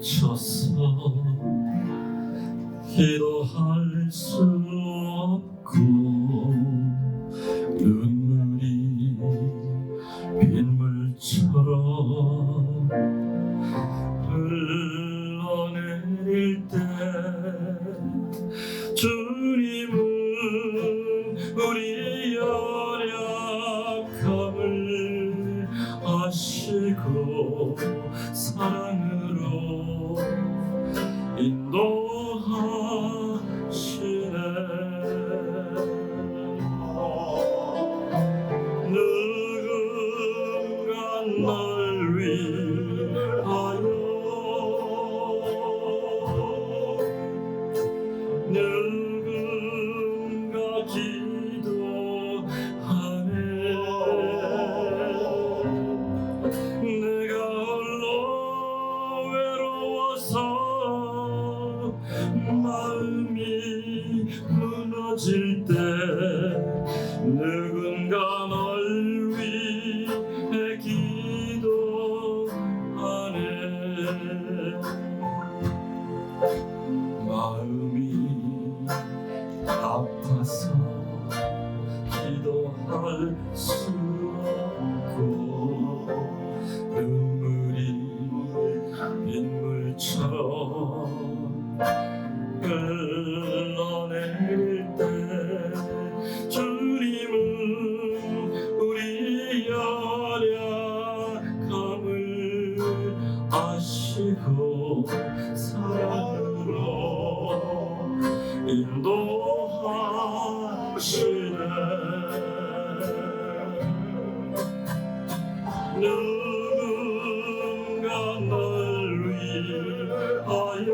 지쳐서 기도할 수 없고 눈물이 빗물처럼 흘러내릴 때 주님은 우리 연약함을 아시고 사랑으로 인도하시네. 누군가 널 위하여 누군가 기도하네. 내가 홀로 외로워서 마음이 무너질 때 누군가 널 위해 기도하네. 마음이 아파서 기도할 수 없고 눈물이 빗물처럼 흘러내릴 때 주님은 우리 연약함을 아시고 사랑으로 인도하시네. 누군가 널 위하여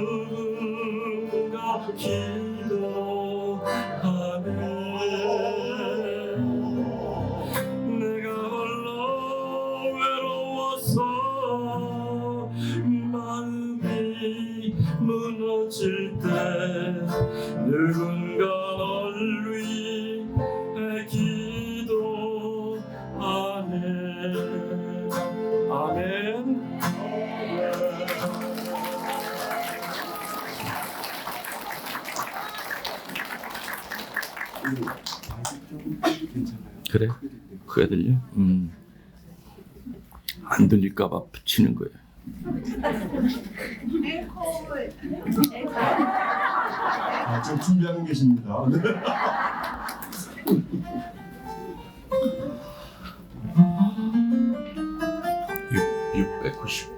누군가 기도하네. 내가 홀로 외로워서 마음이 무너질 때 누군가 널 위해 기도하네. 아멘. 그래? 크게 들려? 안 들릴까봐 붙이는 거야. 지금 준비하고 계십니다. 698번.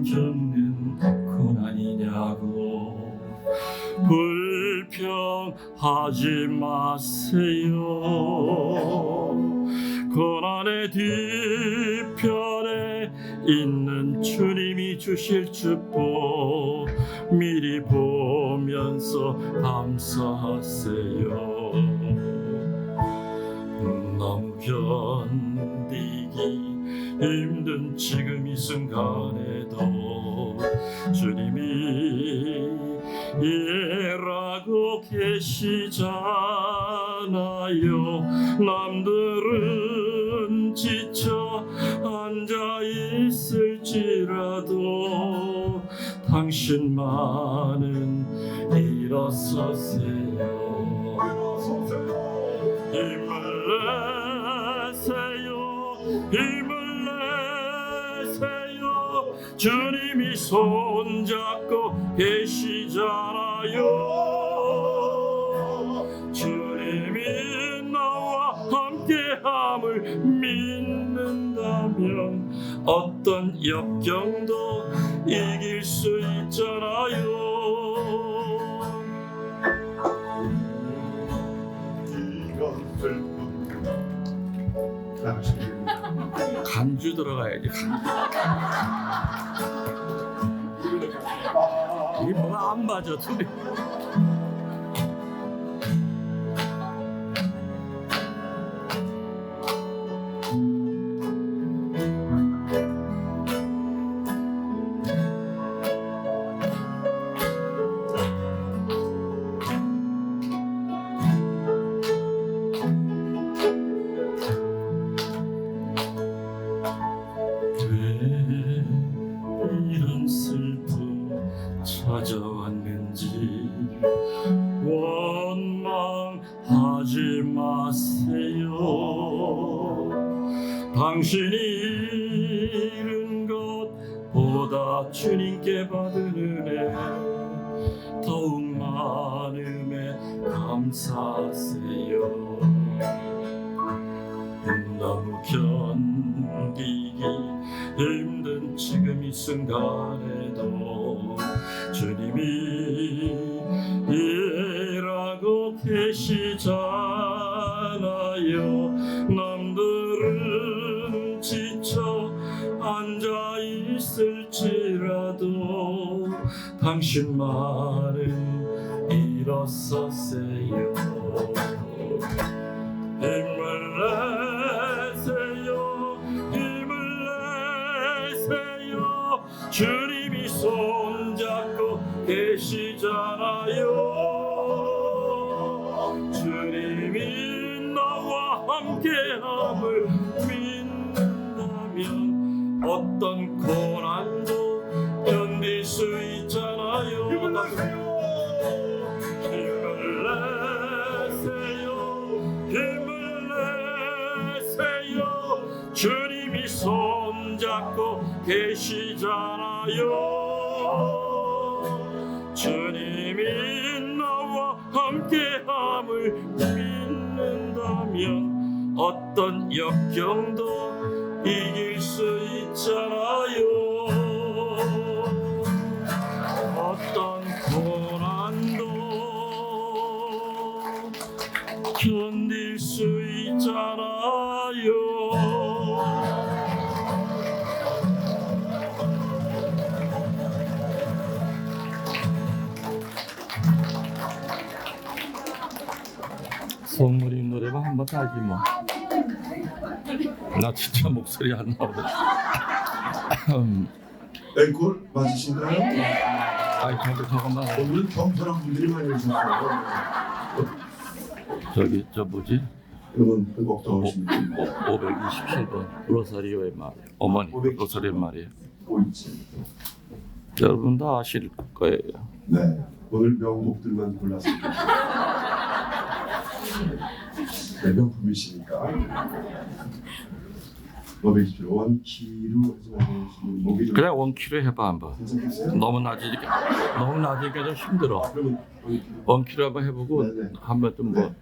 겪는 고난이냐고 불평하지 마세요. 고난의 뒤편에 있는 주님이 주실 축복 미리 보면서 감사하세요. 너무 견디기 힘든 지금 이 순간에도 주님이 일하고 계시잖아요. 남들은 지쳐 앉아 있을지라도 당신만은 일어서세요. 힘을 내세요. 힘을 내세요. 주님이 손잡고 계시잖아요. 주님이 나와 함께함을 믿는다면 어떤 역경도 이길 수 있잖아요. 이것을 간주 들어가야지. 이게 뭐가 안 맞아 둘이. 왜 이런 슬픔 찾아왔는지 원망하지 마세요. 당신이 잃은 것보다 주님께 받은 은혜 더욱 많음에 감사하세요. 너무 견디기 힘든 지금 이 순간에도 주님이 일하고 계시잖아요. 남들은 지쳐 앉아 있을지라도 당신만은 일어서세요. 힘을 내세요. 힘을 내세요. 주님이 손잡고 계시잖아요. 주님이 나와 함께함을 믿는다면 어떤 고난도 견딜 수 있잖아요. 힘을 내세요. 힘을 내세요. 힘을 내세요. 주님이 손잡고 계시잖아요. 주님이 나와 함께함을 믿는다면 어떤 역경도 이길 수 있잖아요. 어떤 고난도 견딜 수 있잖아요. 성무님 노래방 한번 하지 뭐. 나 진짜 목소리 안 나오네. 앵콜 맞으신가요? 아이 잠깐만. 오늘은 겸손한 분들이 많이 오셨어요. 저기 저 뭐지? 여러분 걱정하십니다. 527번 로사리오의 말. 어머니 로사리오의 말이에요. 보이지? 여러분 다 아실 거예요. 네. 오늘 명곡들만 골랐습니다. 네, 명품이시니까. 먹으십시오. 원키로 하시는 목이 좀 그냥 원키로 해봐 한번. 괜찮겠어요? 너무 낮으니까 좀 힘들어. 그러면 원키로 한번 해보고 네네. 한번 좀 뭐.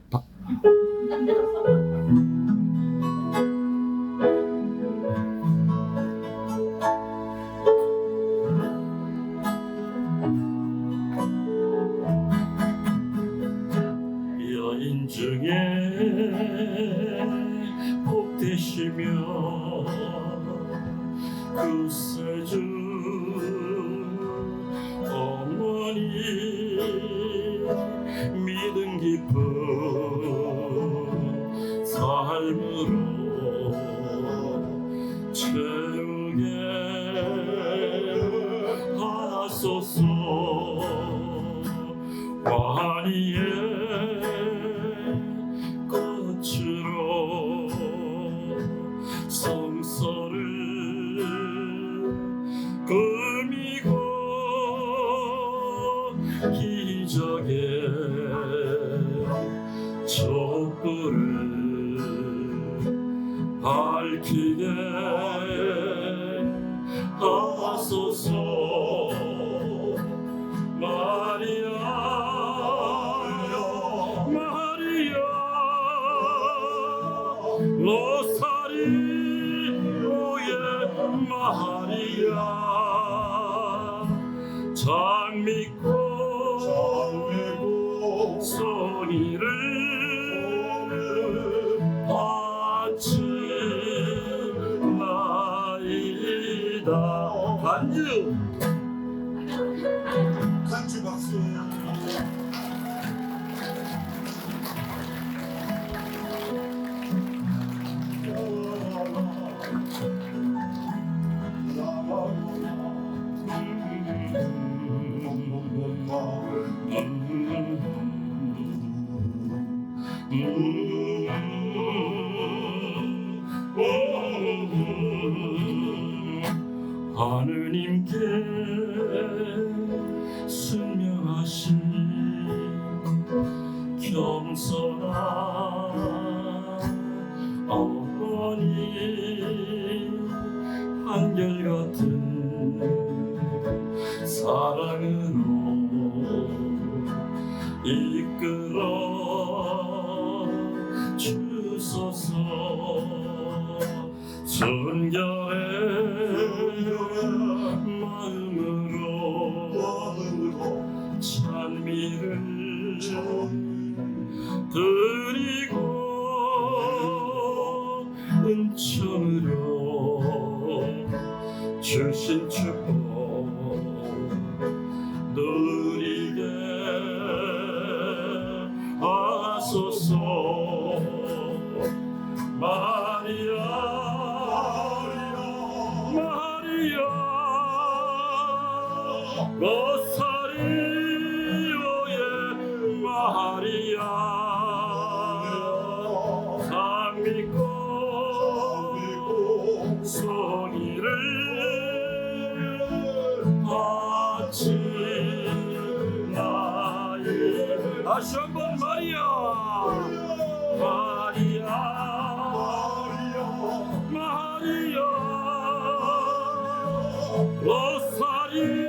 여인 중에 복되시며 구세주 어머니 믿음 깊은 삶으로 채우게 하소서. 환희의 꽃으로 성서를 꾸미고 기적의 촛불을 밝히게 하소서. 마리아 마리아 로사리오의 마리아 잘 믿고 손이를 바치리. 간주 간주 박수. 하느님께 순명하신 겸손한 어머니, 한결같은 사랑으로 이끌어 주소서. 순결의 마음으로 찬미를 드리고 은총으로 주신 축복 누리게 하소서. 마리아 마리아 로사리오의 마리아, 산 믿고 송이를 바치나이. 다시 한번 마리아 마리아 마리아 로사리오의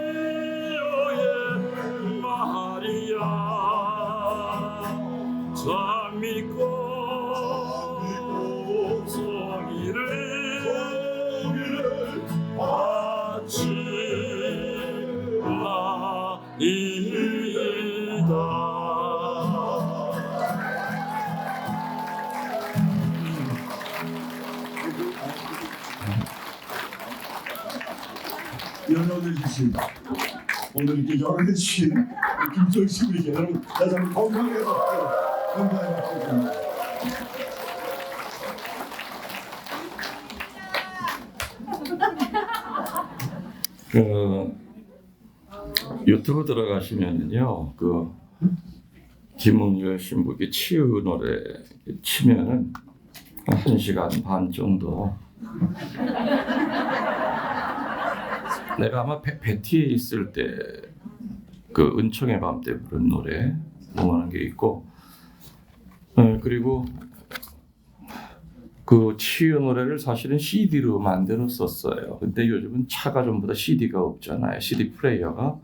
마리아, 참 믿고 송이를 바치나이다. 연락을 주신 오늘 이렇게 연락해 주신 김정식 우리 여러분 다시 한번 건강해서 감사합니다. 유튜브 들어가시면요, 김웅열 신부의 치유 노래 치면은 한 1시간 반 정도. 내가 아마 베티에 있을 때 은총의 밤 때 부른 노래 응원한 게 있고, 그리고 그 치유 노래를 사실은 CD로 만들었었어요. 근데 요즘은 차가 전부 다 CD가 없잖아요. CD 플레이어가.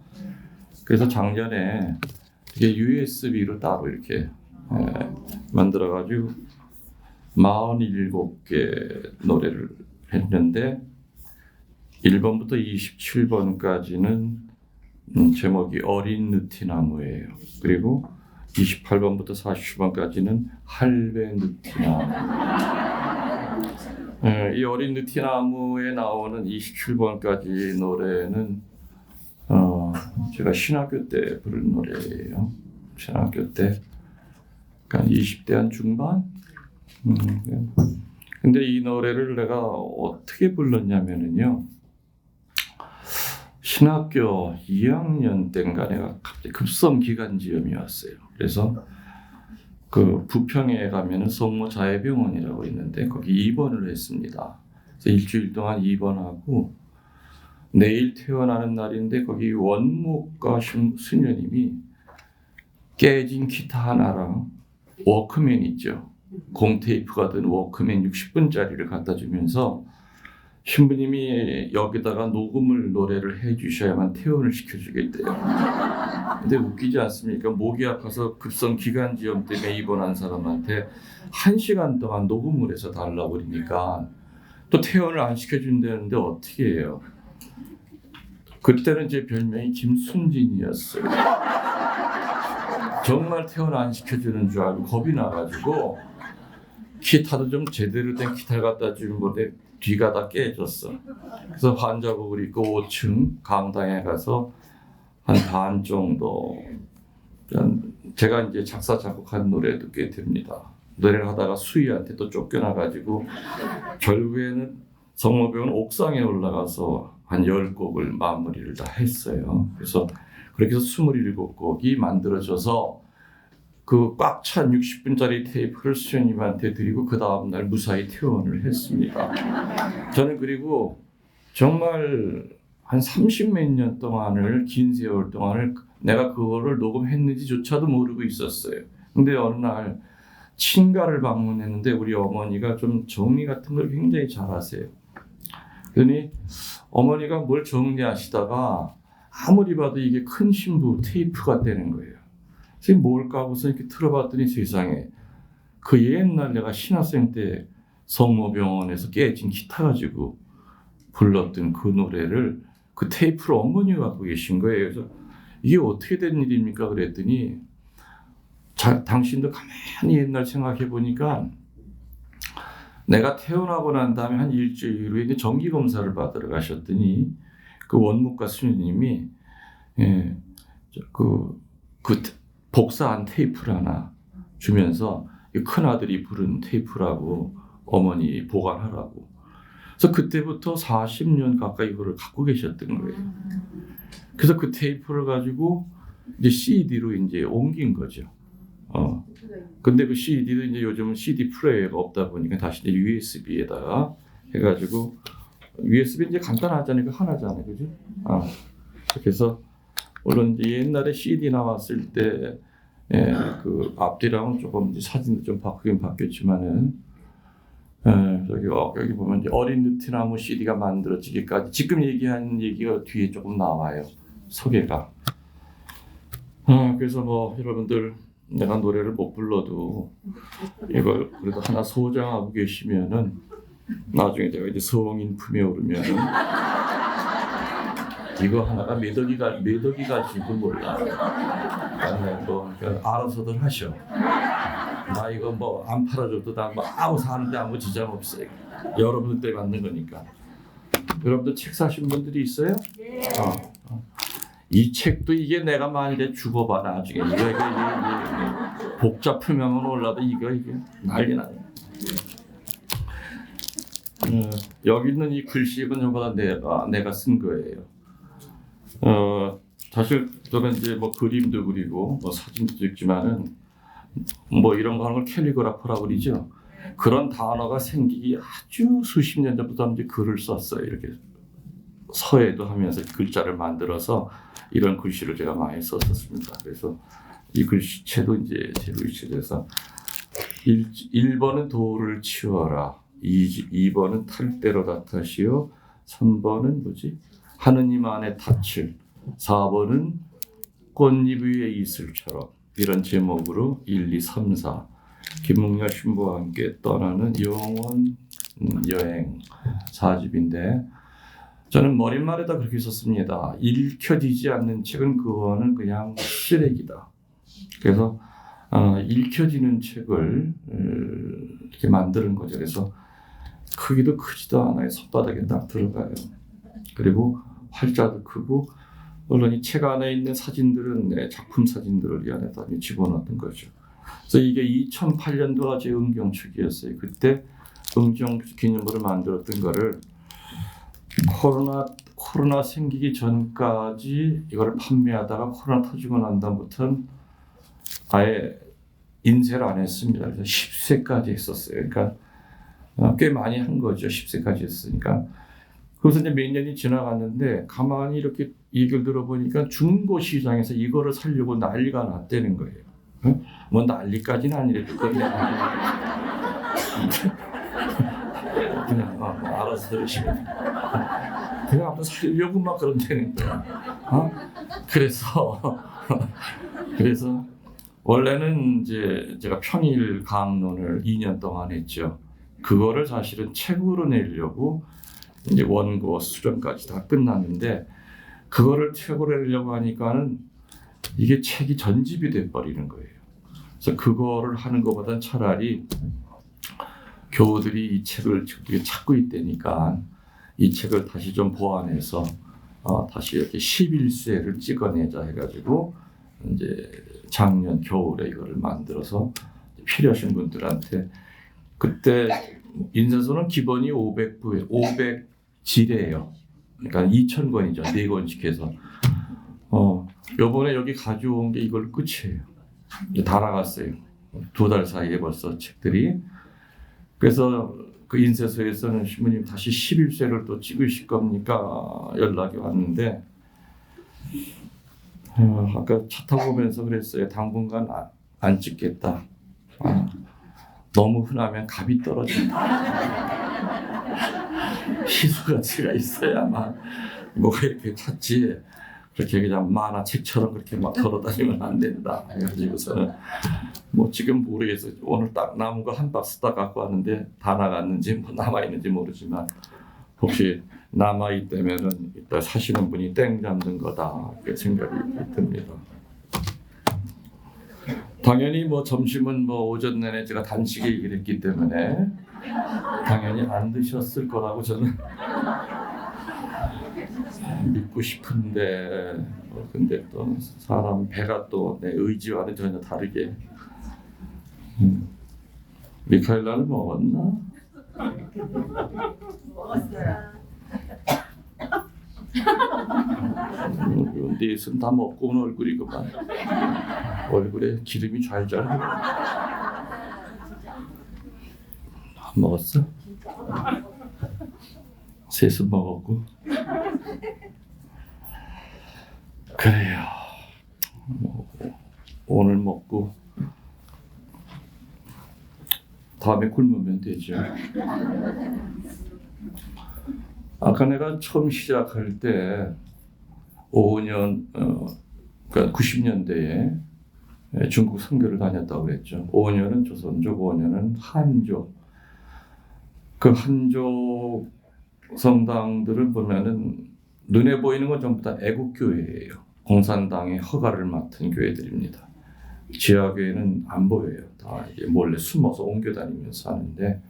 그래서 작년에 이게 USB로 따로 이렇게 만들어가지고 47개 노래를 했는데 1번부터 27번까지는 제목이 어린 느티나무예요. 그리고 28번부터 40번까지는 할배 느티나무. 이 어린 느티나무에 나오는 27번까지 노래는 제가 신학교 때 부른 노래예요. 신학교 때, 그러니까 20대 한 중반. 근데 이 노래를 내가 어떻게 불렀냐면은요, 신학교 2학년 때인가 내가 갑자기 급성 기관지염이 왔어요. 그래서 그 부평에 가면은 성모 자해병원이라고 있는데 거기 입원을 했습니다. 그래서 일주일 동안 입원하고 내일 퇴원하는 날인데 거기 원목가 수녀님이 깨진 기타 하나랑 워크맨 있죠. 공테이프가 든 워크맨 60분짜리를 갖다 주면서 신부님이 여기다가 녹음을 노래를 해주셔야만 퇴원을 시켜주겠대요. 근데 웃기지 않습니까? 목이 아파서 급성 기관지염 때문에 입원한 사람한테 1시간 동안 녹음을 해서 달라고 그러니까 또 퇴원을 안 시켜준다는데 어떻게 해요? 그때는 제 별명이 김순진이었어요. 정말 퇴원 안 시켜주는 줄 알고 겁이 나가지고 기타도 좀 제대로 된 기타를 갖다 주는 건데 뒤가 다 깨졌어. 그래서 환자복을 입고 5층 강당에 가서 한 반 정도 제가 이제 작사 작곡한 노래도 꽤 됩니다. 노래를 하다가 수희한테 또 쫓겨나가지고 결국에는 성모병원 옥상에 올라가서 한 10곡을 마무리를 다 했어요. 그래서 그렇게 해서 27곡이 만들어져서 그 꽉 찬 60분짜리 테이프를 수녀님한테 드리고 그 다음날 무사히 퇴원을 했습니다. 저는 그리고 정말 한 30몇 년 동안을 긴 세월 동안을 내가 그거를 녹음했는지조차도 모르고 있었어요. 근데 어느 날 친가를 방문했는데 우리 어머니가 좀 정리 같은 걸 굉장히 잘하세요. 그러니 어머니가 뭘 정리하시다가 아무리 봐도 이게 큰 신부 테이프가 되는 거예요. 그래서 뭘까 하고서 이렇게 틀어봤더니 세상에 그 옛날 내가 신학생 때 성모병원에서 깨진 기타 가지고 불렀던 그 노래를 그 테이프를 어머니가 갖고 계신 거예요. 그래서 이게 어떻게 된 일입니까? 그랬더니 당신도 가만히 옛날 생각해 보니까 내가 태어나고 난 다음에 한 일주일 후에 정기 검사를 받으러 가셨더니 그 원무과 수녀님이 그 복사한 테이프를 하나 주면서 큰 아들이 부른 테이프라고 어머니 보관하라고. 그래서 그때부터 40년 가까이 이거를 갖고 계셨던 거예요. 그래서 그 테이프를 가지고 이제 CD로 이제 옮긴 거죠. 근데 그 CD도 이제 요즘은 CD 플레이어가 없다 보니까 다시 이제 USB에다가 해가지고 USB 이제 간단하잖아요. 그 하나잖아요, 그죠? 그래서 물론 이제 옛날에 CD 나왔을 때 그 앞뒤랑은 조금 이제 사진도 좀 바꾸긴 바뀌었지만은 여기 보면 이제 어린 느티나무 CD가 만들어지기까지 지금 얘기한 얘기가 뒤에 조금 나와요. 소개가. 그래서 뭐 여러분들 내가 노래를 못 불러도 이걸 그래도 하나 소장하고 계시면은 나중에 제가 이제 성인 품에 오르면은 이거 하나가 몇 억이가 지고 몰라. 뭐 알아서들 하셔. 나 이거 뭐 안 팔아줘도 나 뭐 아무 사는데 아무 지장 없어요. 여러분들 때문에 만든 거니까. 여러분들 책 사신 분들이 있어요? 네. 이 책도 이게 내가 만일에 죽어봐 나중에 이게 복잡 표명은 올라도 이게 난리 나요. 여기 있는 이 글씨는 전부 다 내가 쓴 거예요. 사실 저는 이제 뭐 그림도 그리고 뭐 사진도 찍지만은 뭐 이런 거 하는 걸 캘리그라퍼라고 그러죠. 그런 단어가 생기기 아주 수십 년 전부터 이제 글을 썼어요. 이렇게 서예도 하면서 글자를 만들어서 이런 글씨를 제가 많이 썼었습니다. 그래서 이 글씨체도 이제 제 글씨에서 1번은 도를 치워라, 2번은 탈대로 탓하시오, 3번은 뭐지? 하느님 안에 닻을, 4번은 꽃잎 위에 이슬처럼 이런 제목으로 1, 2, 3, 4 김묵렬 신부와 함께 떠나는 영원 여행 4집인데 저는 머릿말에다 그렇게 썼습니다. 읽혀지지 않는 책은 그거는 그냥 쓰레기다. 그래서 읽혀지는 책을 이렇게 만드는 거죠. 그래서 크기도 크지도 않아요. 손바닥에 딱 들어가요. 그리고 활자도 크고 물론 이 책 안에 있는 사진들은 작품 사진들을 이 안에다 집어넣는 거죠. 그래서 이게 2008년도가 제 응경축이었어요. 그때 응경 기념부를 만들었던 거를 코로나 생기기 전까지 이걸 판매하다가 코로나 터지고 난 다음부터는 아예 인쇄를 안 했습니다. 그래서 10세까지 했었어요. 그러니까 꽤 많이 한 거죠. 10세까지 했으니까. 그래서 이제 몇 년이 지나갔는데 가만히 이렇게 얘기를 들어보니까 중고 시장에서 이거를 사려고 난리가 났다는 거예요. 응? 뭐 난리까지는 아니랬을 건데 그냥 알아서 들으시면 그냥 아무튼 살려고 막 그런다는 거야. 그래서 원래는 이제 제가 평일 강론을 2년 동안 했죠. 그거를 사실은 책으로 내려고 이제 원고 수정까지 다 끝났는데 그거를 책으로 내려고 하니까는 이게 책이 전집이 돼버리는 거예요. 그래서 그거를 하는 것보다는 차라리 교우들이 이 책을 지금 찾고 있다니까 이 책을 다시 좀 보완해서 다시 이렇게 11쇄를 찍어내자 해가지고 이제 작년 겨울에 이거를 만들어서 필요하신 분들한테 그때 인쇄소는 기본이 500부에 500지래예요. 그러니까 2,000권이죠. 4권씩 해서. 요번에 여기 가져온 게 이걸 끝이에요. 이제 다 나갔어요. 2달 사이에 벌써 책들이. 그래서 그 인쇄소에서는 신부님 다시 11쇄를 또 찍으실 겁니까? 연락이 왔는데 아까 차 타고 오면서 그랬어요. 당분간 안 찍겠다. 너무 흔하면 값이 떨어진다. 시수가치가 있어야만 뭐가 이렇게 찾지. 그렇게 그냥 만화책처럼 그렇게 막 걸어다니면 안 된다. 해가지고서는 뭐 지금 모르겠어요. 오늘 딱 남은 거 한 박스 딱 갖고 왔는데 다 나갔는지 뭐 남아 있는지 모르지만 혹시 남아 있다면은 이따 사시는 분이 땡 잡는 거다 이렇게 생각이 듭니다. 당연히 뭐 점심은 뭐 오전 내내 제가 단식에 일했기 때문에 당연히 안 드셨을 거라고 저는 믿고 싶은데 근데 또 사람 배가 또 내 의지와는 전혀 다르게 미카엘라는 먹었나? 먹었어요. 넷은 다 먹고 온 얼굴이구만. 얼굴에 기름이 잘잘 흐르네. 안 먹었어? 셋은 먹었고. 그래요. 오늘 먹고 다음에 굶으면 되죠. 아까 내가 처음 시작할 때 5년, 그러니까 90년대에 중국 선교를 다녔다고 그랬죠. 5년은 조선족, 5년은 한족. 그 한족 성당들을 보면은 눈에 보이는 건 전부 다 애국교회예요. 공산당의 허가를 맡은 교회들입니다. 지하교회는 안 보여요. 다 이게 몰래 숨어서 옮겨 다니면서 하는데,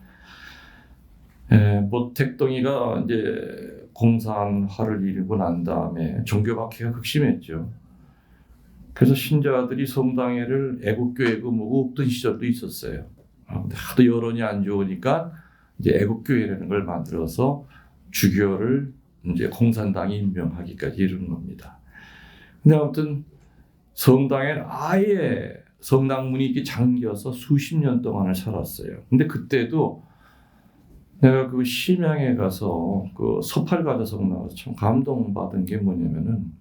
모택동이가 이제 공산화를 이루고 난 다음에 종교박해가 극심했죠. 그래서 신자들이 성당회를 애국교회고 뭐고 없던 시절도 있었어요. 근데 하도 여론이 안 좋으니까 이제 애국교회라는 걸 만들어서 주교를 이제 공산당이 임명하기까지 이르는 겁니다. 근데 아무튼 성당에는 아예 성당문이 이렇게 잠겨서 수십 년 동안을 살았어요. 근데 그때도 내가 그 심양에 가서 그 서팔가자 성당에서 참 감동받은 게 뭐냐면은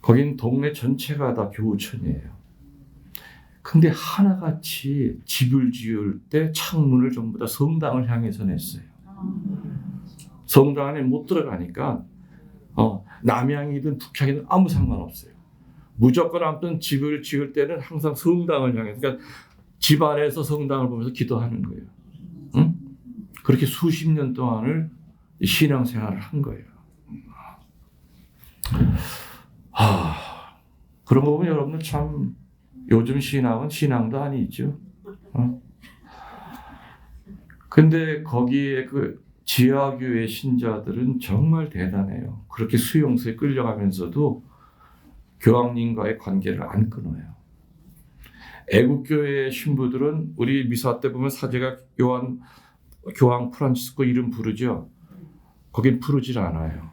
거긴 동네 전체가 다 교우촌이에요. 근데 하나같이 집을 지을 때 창문을 전부 다 성당을 향해서 냈어요. 성당 안에 못 들어가니까 남향이든 북향이든 아무 상관없어요. 무조건 아무튼 집을 지을 때는 항상 성당을 향해서, 그러니까 집 안에서 성당을 보면서 기도하는 거예요. 응? 그렇게 수십 년 동안을 신앙생활을 한 거예요. 그런 거 보면 여러분들 참 요즘 신앙은 신앙도 아니죠. 근데 거기에 그 지하교회 신자들은 정말 대단해요. 그렇게 수용소에 끌려가면서도 교황님과의 관계를 안 끊어요. 애국교회 신부들은 우리 미사 때 보면 사제가 교황 프란치스코 이름 부르죠. 거긴 부르질 않아요.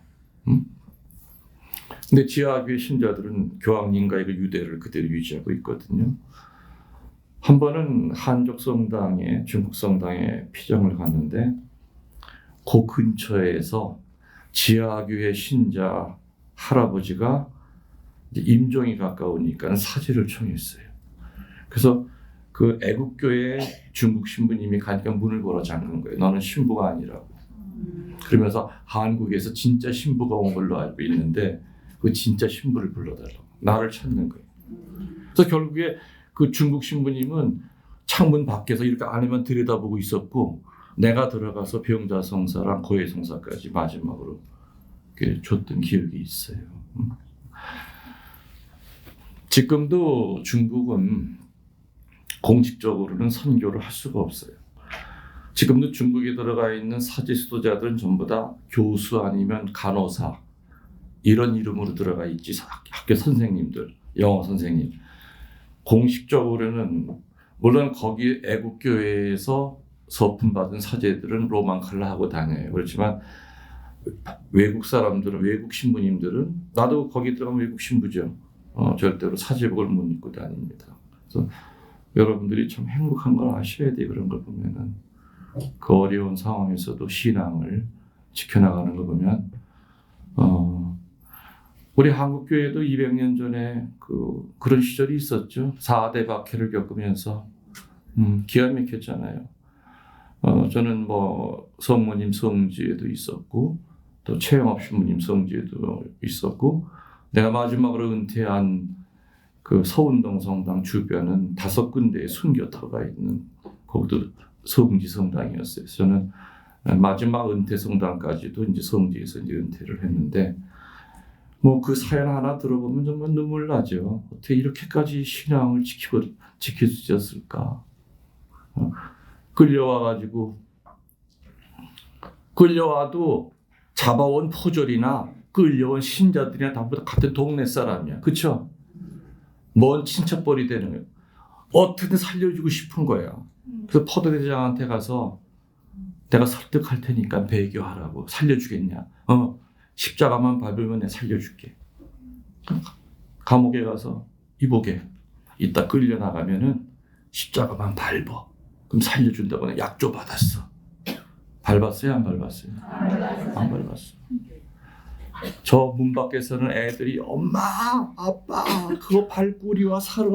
근데 지하교회 신자들은 교황님과의 그 유대를 그대로 유지하고 있거든요. 한 번은 한족 성당에, 중국 성당에 피정을 갔는데 그 근처에서 지하교회 신자 할아버지가 이제 임종이 가까우니까 사제를 청했어요. 그래서 그 애국교회 중국 신부님이 가니까 문을 걸어 잠근 거예요. 너는 신부가 아니라고. 그러면서 한국에서 진짜 신부가 온 걸로 알고 있는데 그 진짜 신부를 불러달라고. 나를 찾는 거예요. 그래서 결국에 그 중국 신부님은 창문 밖에서 이렇게 안에만 들여다보고 있었고 내가 들어가서 병자 성사랑 고해 성사까지 마지막으로 줬던 기억이 있어요. 지금도 중국은 공식적으로는 선교를 할 수가 없어요. 지금도 중국에 들어가 있는 사지 수도자들은 전부 다 교수 아니면 간호사 이런 이름으로 들어가 있지. 학교 선생님들, 영어 선생님. 공식적으로는 물론 거기 애국교회에서 서품받은 사제들은 로만 칼라 하고 다녀요. 그렇지만 외국 사람들은, 외국 신부님들은, 나도 거기 들어가면 외국 신부죠. 절대로 사제복을 못 입고 다닙니다. 그래서 여러분들이 참 행복한 걸 아셔야 돼요. 그런 걸 보면은 그 어려운 상황에서도 신앙을 지켜나가는 걸 보면 우리 한국교회도 200년 전에 그런 시절이 있었죠. 4대 박해를 겪으면서 기가 막혔잖아요. 저는 뭐 성모님 성지에도 있었고 또 최영업 신부님 성지에도 있었고 내가 마지막으로 은퇴한 그 서운동 성당 주변은 5군데에 숨겨 들어가 있는 거기도 성지 성당이었어요. 저는 마지막 은퇴 성당까지도 이제 성지에서 이제 은퇴를 했는데 뭐 그 사연 하나 들어보면 정말 눈물 나죠. 어떻게 이렇게까지 신앙을 지킬 수 있었을까? 끌려와도 잡아온 포졸이나 끌려온 신자들이나 다 같은 동네 사람이야. 그쵸? 먼 친척벌이 되는 거예요. 어떻게든 살려주고 싶은 거야. 그래서 포도대장한테 가서 내가 설득할 테니까 배교하라고. 살려주겠냐? 십자가만 밟으면 내가 살려줄게. 감옥에 가서 이보게 이따 끌려나가면은 십자가만 밟어. 그럼 살려준다고 약조 받았어. 밟았어요? 안 밟았어요? 안 밟았어. 저 문 밖에서는 애들이 엄마, 아빠 그거 밟고 우리와 살아.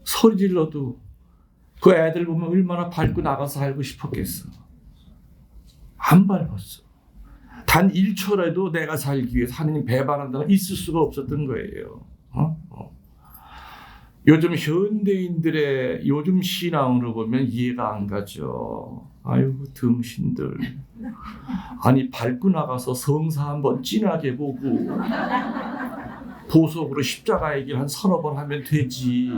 소리 질러도 그 애들 보면 얼마나 밟고 나가서 살고 싶었겠어. 안 밟았어. 단 1초라도 내가 살기 위해서 하느님 배반한다가 있을 수가 없었던 거예요. 요즘 현대인들의 요즘 신앙으로 보면 이해가 안 가죠. 아유 등신들. 아니 밟고 나가서 성사 한번 진하게 보고 보석으로 십자가 얘기를 한 3-4번 하면 되지.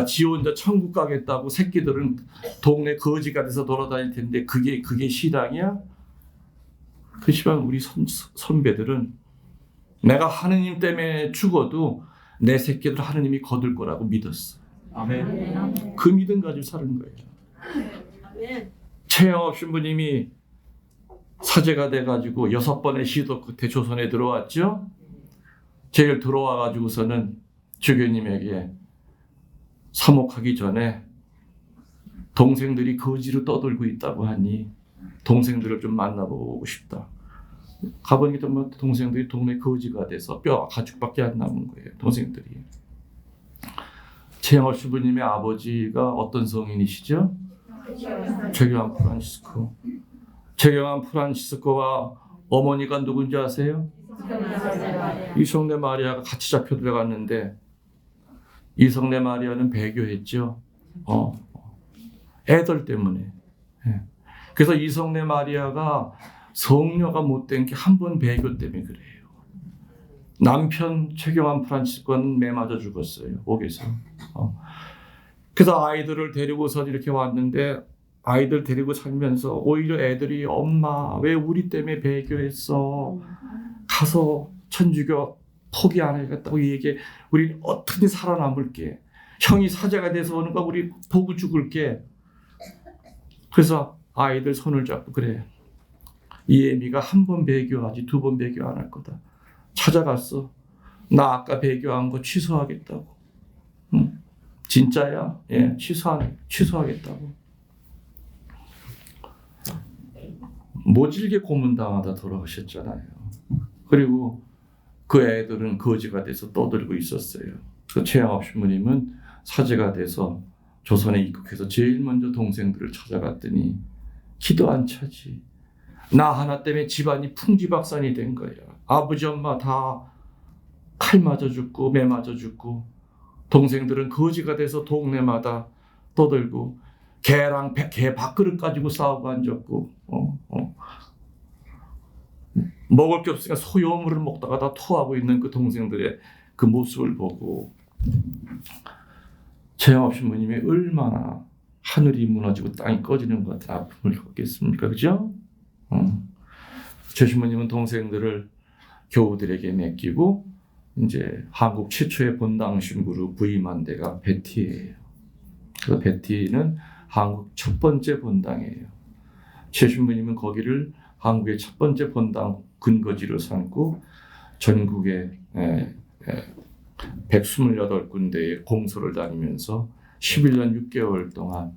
지 혼자 천국 가겠다고 새끼들은 동네 거지가 돼서 돌아다닐 텐데 그게 신앙이야? 그렇지만 우리 선배들은 내가 하느님 때문에 죽어도 내 새끼들 하느님이 거둘 거라고 믿었어. 아멘. 그 믿음 가지고 사는 거예요. 아멘. 최영업 신부님이 사제가 돼가지고 6번의 시도 끝에 조선에 들어왔죠. 제일 들어와가지고서는 주교님에게 사목하기 전에 동생들이 거지로 떠들고 있다고 하니 동생들을 좀 만나보고 싶다. 가보니까 동생들이 동네 거지가 돼서 뼈 가죽밖에 안 남은 거예요. 동생들이. 최영업 신부님의 아버지가 어떤 성인이시죠? 최경환 프란시스코. 최경환 프란시스코와 어머니가 누군지 아세요? 이성례 마리아가 같이 잡혀 들어갔는데 이성례 마리아는 배교했죠. 애들 때문에. 그래서 이성례 마리아가 성녀가 못된 게 한 번 배교 때문에 그래요. 남편 최경환 프란시스코는 매 맞아 죽었어요. 옥에서. 그래서 아이들을 데리고서 이렇게 왔는데 아이들 데리고 살면서 오히려 애들이 엄마 왜 우리 때문에 배교했어? 가서 천주교 포기 안 하겠다고 얘기해. 우리 어떻게 살아남을게. 형이 사제가 돼서 오는 거 우리 보고 죽을게. 그래서 아이들 손을 잡고 그래. 이애미가 한 번 배교하지 2번 배교 안 할 거다. 찾아갔어. 나 아까 배교한 거 취소하겠다고. 응? 진짜야? 예, 취소하겠다고. 모질게 고문당하다 돌아가셨잖아요. 그리고 그 애들은 거지가 돼서 떠들고 있었어요. 그 최영업 신부님은 사제가 돼서 조선에 입국해서 제일 먼저 동생들을 찾아갔더니 기도 안 차지. 나 하나 때문에 집안이 풍지박산이 된 거야. 아버지 엄마 다 칼 맞아 죽고 매 맞아 죽고 동생들은 거지가 돼서 동네마다 떠들고 개랑 개 밥그릇 가지고 싸우고 앉았고 먹을 게 없으니까 소요물을 먹다가 다 토하고 있는 그 동생들의 그 모습을 보고 최영업 신부님이 얼마나 하늘이 무너지고 땅이 꺼지는 것 같은 아픔을 겪겠습니까? 그죠? 최 신부님은 동생들을 교우들에게 맡기고 이제 한국 최초의 본당 신부로 부임한 데가 베티예요. 그래서 베티는 한국 첫 번째 본당이에요. 최 신부님은 거기를 한국의 첫 번째 본당 근거지로 삼고 전국의 128군데의 공소를 다니면서 11년 6개월 동안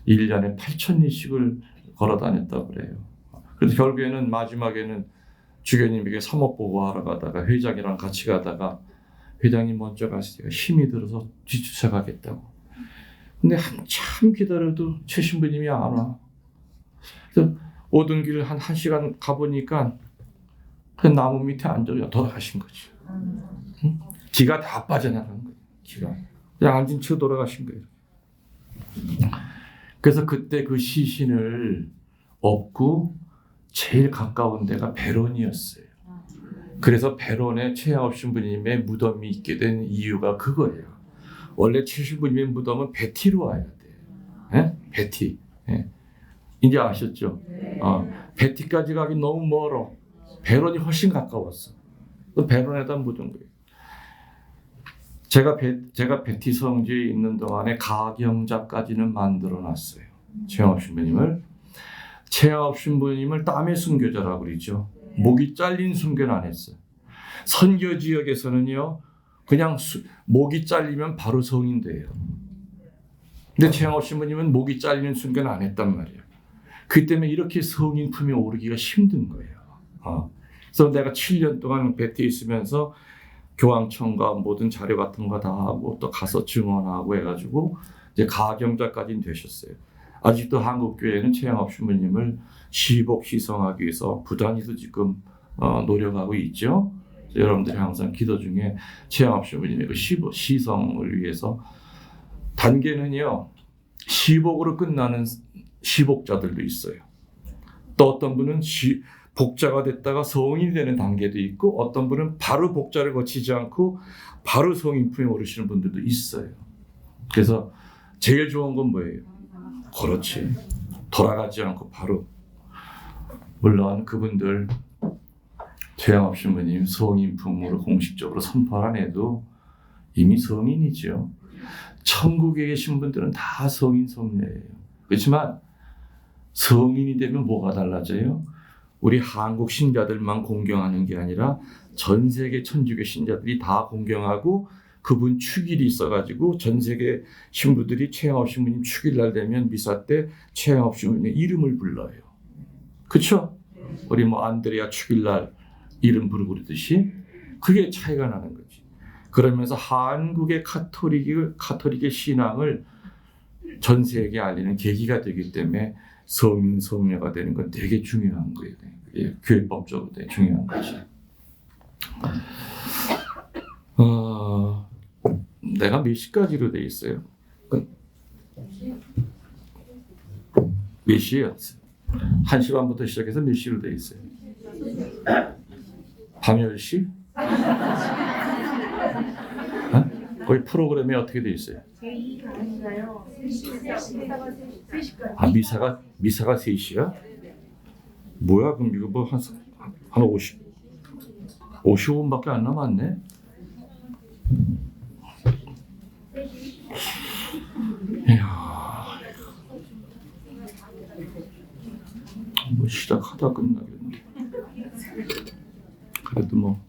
1년에 8,000리씩을 걸어 다녔다고 그래요. 그래서 결국에는 마지막에는 주교님에게 사목 보고하러 가다가 회장이랑 같이 가다가 회장님 먼저 가시죠. 힘이 들어서 뒤쫓아가겠다고. 근데 한참 기다려도 최 신부님이 안 와. 그래서 오던 길 한 1시간 가보니까 그 나무 밑에 앉아 돌아가신 거지. 응? 기가 다 빠져나간 거예요. 기가. 그냥 앉은 채로 돌아가신 거예요. 그래서 그때 그 시신을 업고 제일 가까운 데가 베론이었어요. 그래서 베론에 최양업 신부님의 무덤이 있게 된 이유가 그거예요. 원래 최 신부님의 무덤은 베티로 와야 돼요. 예? 베티. 예. 이제 아셨죠? 베티까지 가기 너무 멀어. 베론이 훨씬 가까웠어. 베론에다 묻은 거예요. 제가 베티 성지에 있는 동안에 가경자까지는 만들어놨어요. 최양업 신부님을. 최양업 신부님을 땀의 순교자라고 그러죠. 목이 잘린 순교는 안 했어요. 선교 지역에서는요, 그냥 목이 잘리면 바로 성인돼요. 근데 최양업 신부님은 목이 잘리는 순교는 안 했단 말이에요. 그 때문에 이렇게 성인 품에 오르기가 힘든 거예요. 그래서 내가 7년 동안 베티에 있으면서 교황청과 모든 자료 같은 거 다 하고 또 가서 증언하고 해가지고 이제 가경자까지는 되셨어요. 아직도 한국 교회는 최양업 신부님을 시복 시성하기 위해서 부단히도 지금 노력하고 있죠. 여러분들이 항상 기도 중에 최양업 신부님의 그 시성을 위해서 단계는요, 시복으로 끝나는 시복자들도 있어요. 또 어떤 분은 복자가 됐다가 성인이 되는 단계도 있고 어떤 분은 바로 복자를 거치지 않고 바로 성인 품에 오르시는 분들도 있어요. 그래서 제일 좋은 건 뭐예요? 그렇지. 돌아가지 않고 바로. 물론 그분들 최양업 신부님 성인 품으로 공식적으로 선포를 안 해도 이미 성인이죠. 천국에 계신 분들은 다 성인 성녀예요. 그렇지만 성인이 되면 뭐가 달라져요? 우리 한국 신자들만 공경하는 게 아니라 전 세계 천주교 신자들이 다 공경하고 그분 축일이 있어가지고 전 세계 신부들이 최양업 신부님 축일날 되면 미사 때 최양업 신부님의 이름을 불러요. 그렇죠? 우리 뭐 안드레아 축일날 이름 부르고 그러듯이 그게 차이가 나는 거지. 그러면서 한국의 카톨릭의 신앙을 전 세계에 알리는 계기가 되기 때문에 성인 성녀가 되는 건 되게 중요한 거예요. 교회법적으로 되게 중요한 거지. 내가 몇 시까지로 돼 있어요? 몇 시에요? 1시 반부터 시작해서 몇 시로 돼 있어요? 밤 10시? 거의 프로그램이 어떻게 돼 있어요? 미사가 3시야? 뭐야? 그럼 이거 뭐 한 55분밖에 안 남았네? 이야, 뭐 시작하다 끝나겠네. 그래도 뭐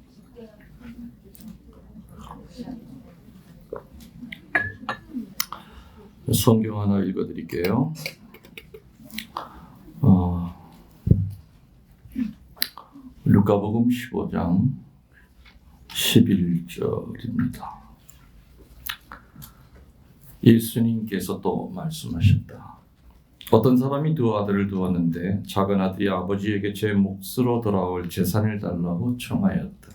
성경 하나 읽어드릴게요. 루카복음 15장 11절입니다. 예수님께서 또 말씀하셨다. 어떤 사람이 두 아들을 두었는데 작은 아들이 아버지에게 제 몫으로 돌아올 재산을 달라고 청하였다.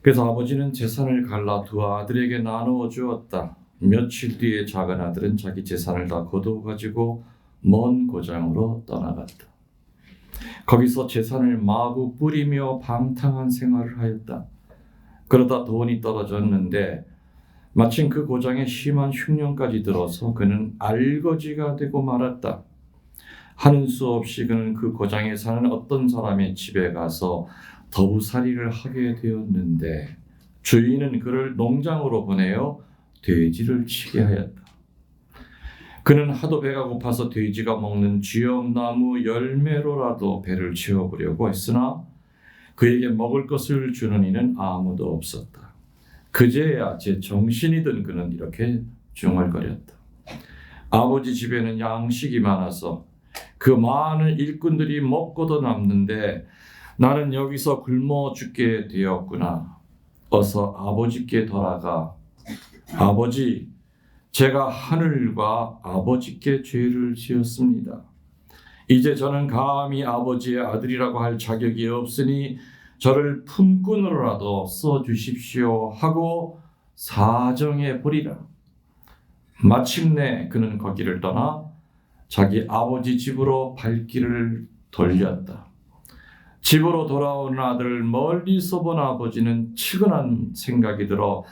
그래서 아버지는 재산을 갈라 두 아들에게 나누어 주었다. 며칠 뒤에 작은 아들은 자기 재산을 다 거두어 가지고 먼 고장으로 떠나갔다. 거기서 재산을 마구 뿌리며 방탕한 생활을 하였다. 그러다 돈이 떨어졌는데 마침 그 고장에 심한 흉년까지 들어서 그는 알거지가 되고 말았다. 하는 수 없이 그는 그 고장에 사는 어떤 사람의 집에 가서 더부살이를 하게 되었는데 주인은 그를 농장으로 보내어 돼지를 치게 하였다. 그는 하도 배가 고파서 돼지가 먹는 쥐엄나무 열매로라도 배를 채워보려고 했으나 그에게 먹을 것을 주는 이는 아무도 없었다. 그제야 제 정신이 든 그는 이렇게 중얼거렸다. 아버지 집에는 양식이 많아서 그 많은 일꾼들이 먹고도 남는데 나는 여기서 굶어 죽게 되었구나. 어서 아버지께 돌아가. 아버지, 제가 하늘과 아버지께 죄를 지었습니다. 이제 저는 감히 아버지의 아들이라고 할 자격이 없으니 저를 품꾼으로라도 써주십시오 하고 사정해 보리라. 마침내 그는 거기를 떠나 자기 아버지 집으로 발길을 돌렸다. 집으로 돌아오는 아들을 멀리서 본 아버지는 측은한 생각이 들어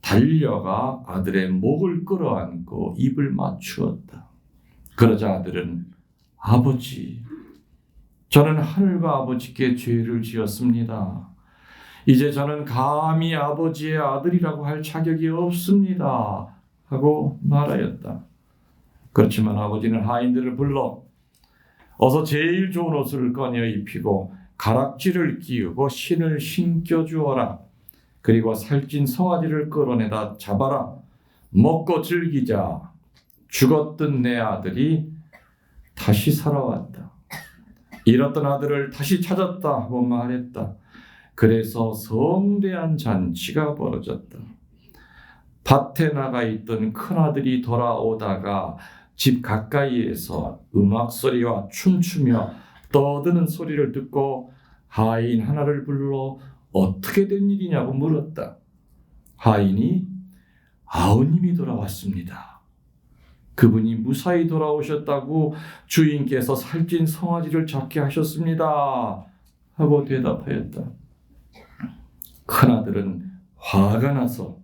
달려가 아들의 목을 끌어안고 입을 맞추었다. 그러자 아들은 아버지, 저는 하늘과 아버지께 죄를 지었습니다. 이제 저는 감히 아버지의 아들이라고 할 자격이 없습니다 하고 말하였다. 그렇지만 아버지는 하인들을 불러 어서 제일 좋은 옷을 꺼내 입히고 가락지를 끼우고 신을 신겨주어라. 그리고 살찐 송아지를 끌어내다 잡아라. 먹고 즐기자. 죽었던 내 아들이 다시 살아왔다. 잃었던 아들을 다시 찾았다 하고 말했다. 그래서 성대한 잔치가 벌어졌다. 밭에 나가 있던 큰아들이 돌아오다가 집 가까이에서 음악 소리와 춤추며 떠드는 소리를 듣고 하인 하나를 불러 어떻게 된 일이냐고 물었다. 하인이 아우님이 돌아왔습니다. 그분이 무사히 돌아오셨다고 주인께서 살찐 송아지를 잡게 하셨습니다 하고 대답하였다. 큰아들은 화가 나서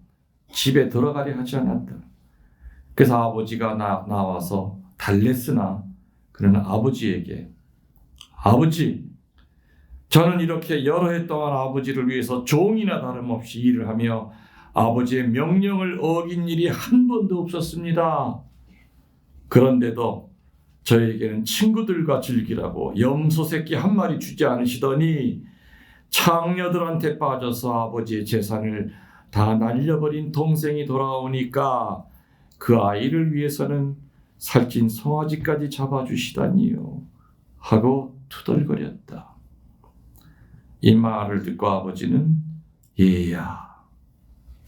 집에 들어가려 하지 않았다. 그래서 아버지가 나와서 달랬으나 그는 아버지에게 아버지, 저는 이렇게 여러 해 동안 아버지를 위해서 종이나 다름없이 일을 하며 아버지의 명령을 어긴 일이 한 번도 없었습니다. 그런데도 저에게는 친구들과 즐기라고 염소 새끼 한 마리 주지 않으시더니 창녀들한테 빠져서 아버지의 재산을 다 날려버린 동생이 돌아오니까 그 아이를 위해서는 살찐 송아지까지 잡아주시다니요 하고 투덜거렸다. 이 말을 듣고 아버지는 얘야,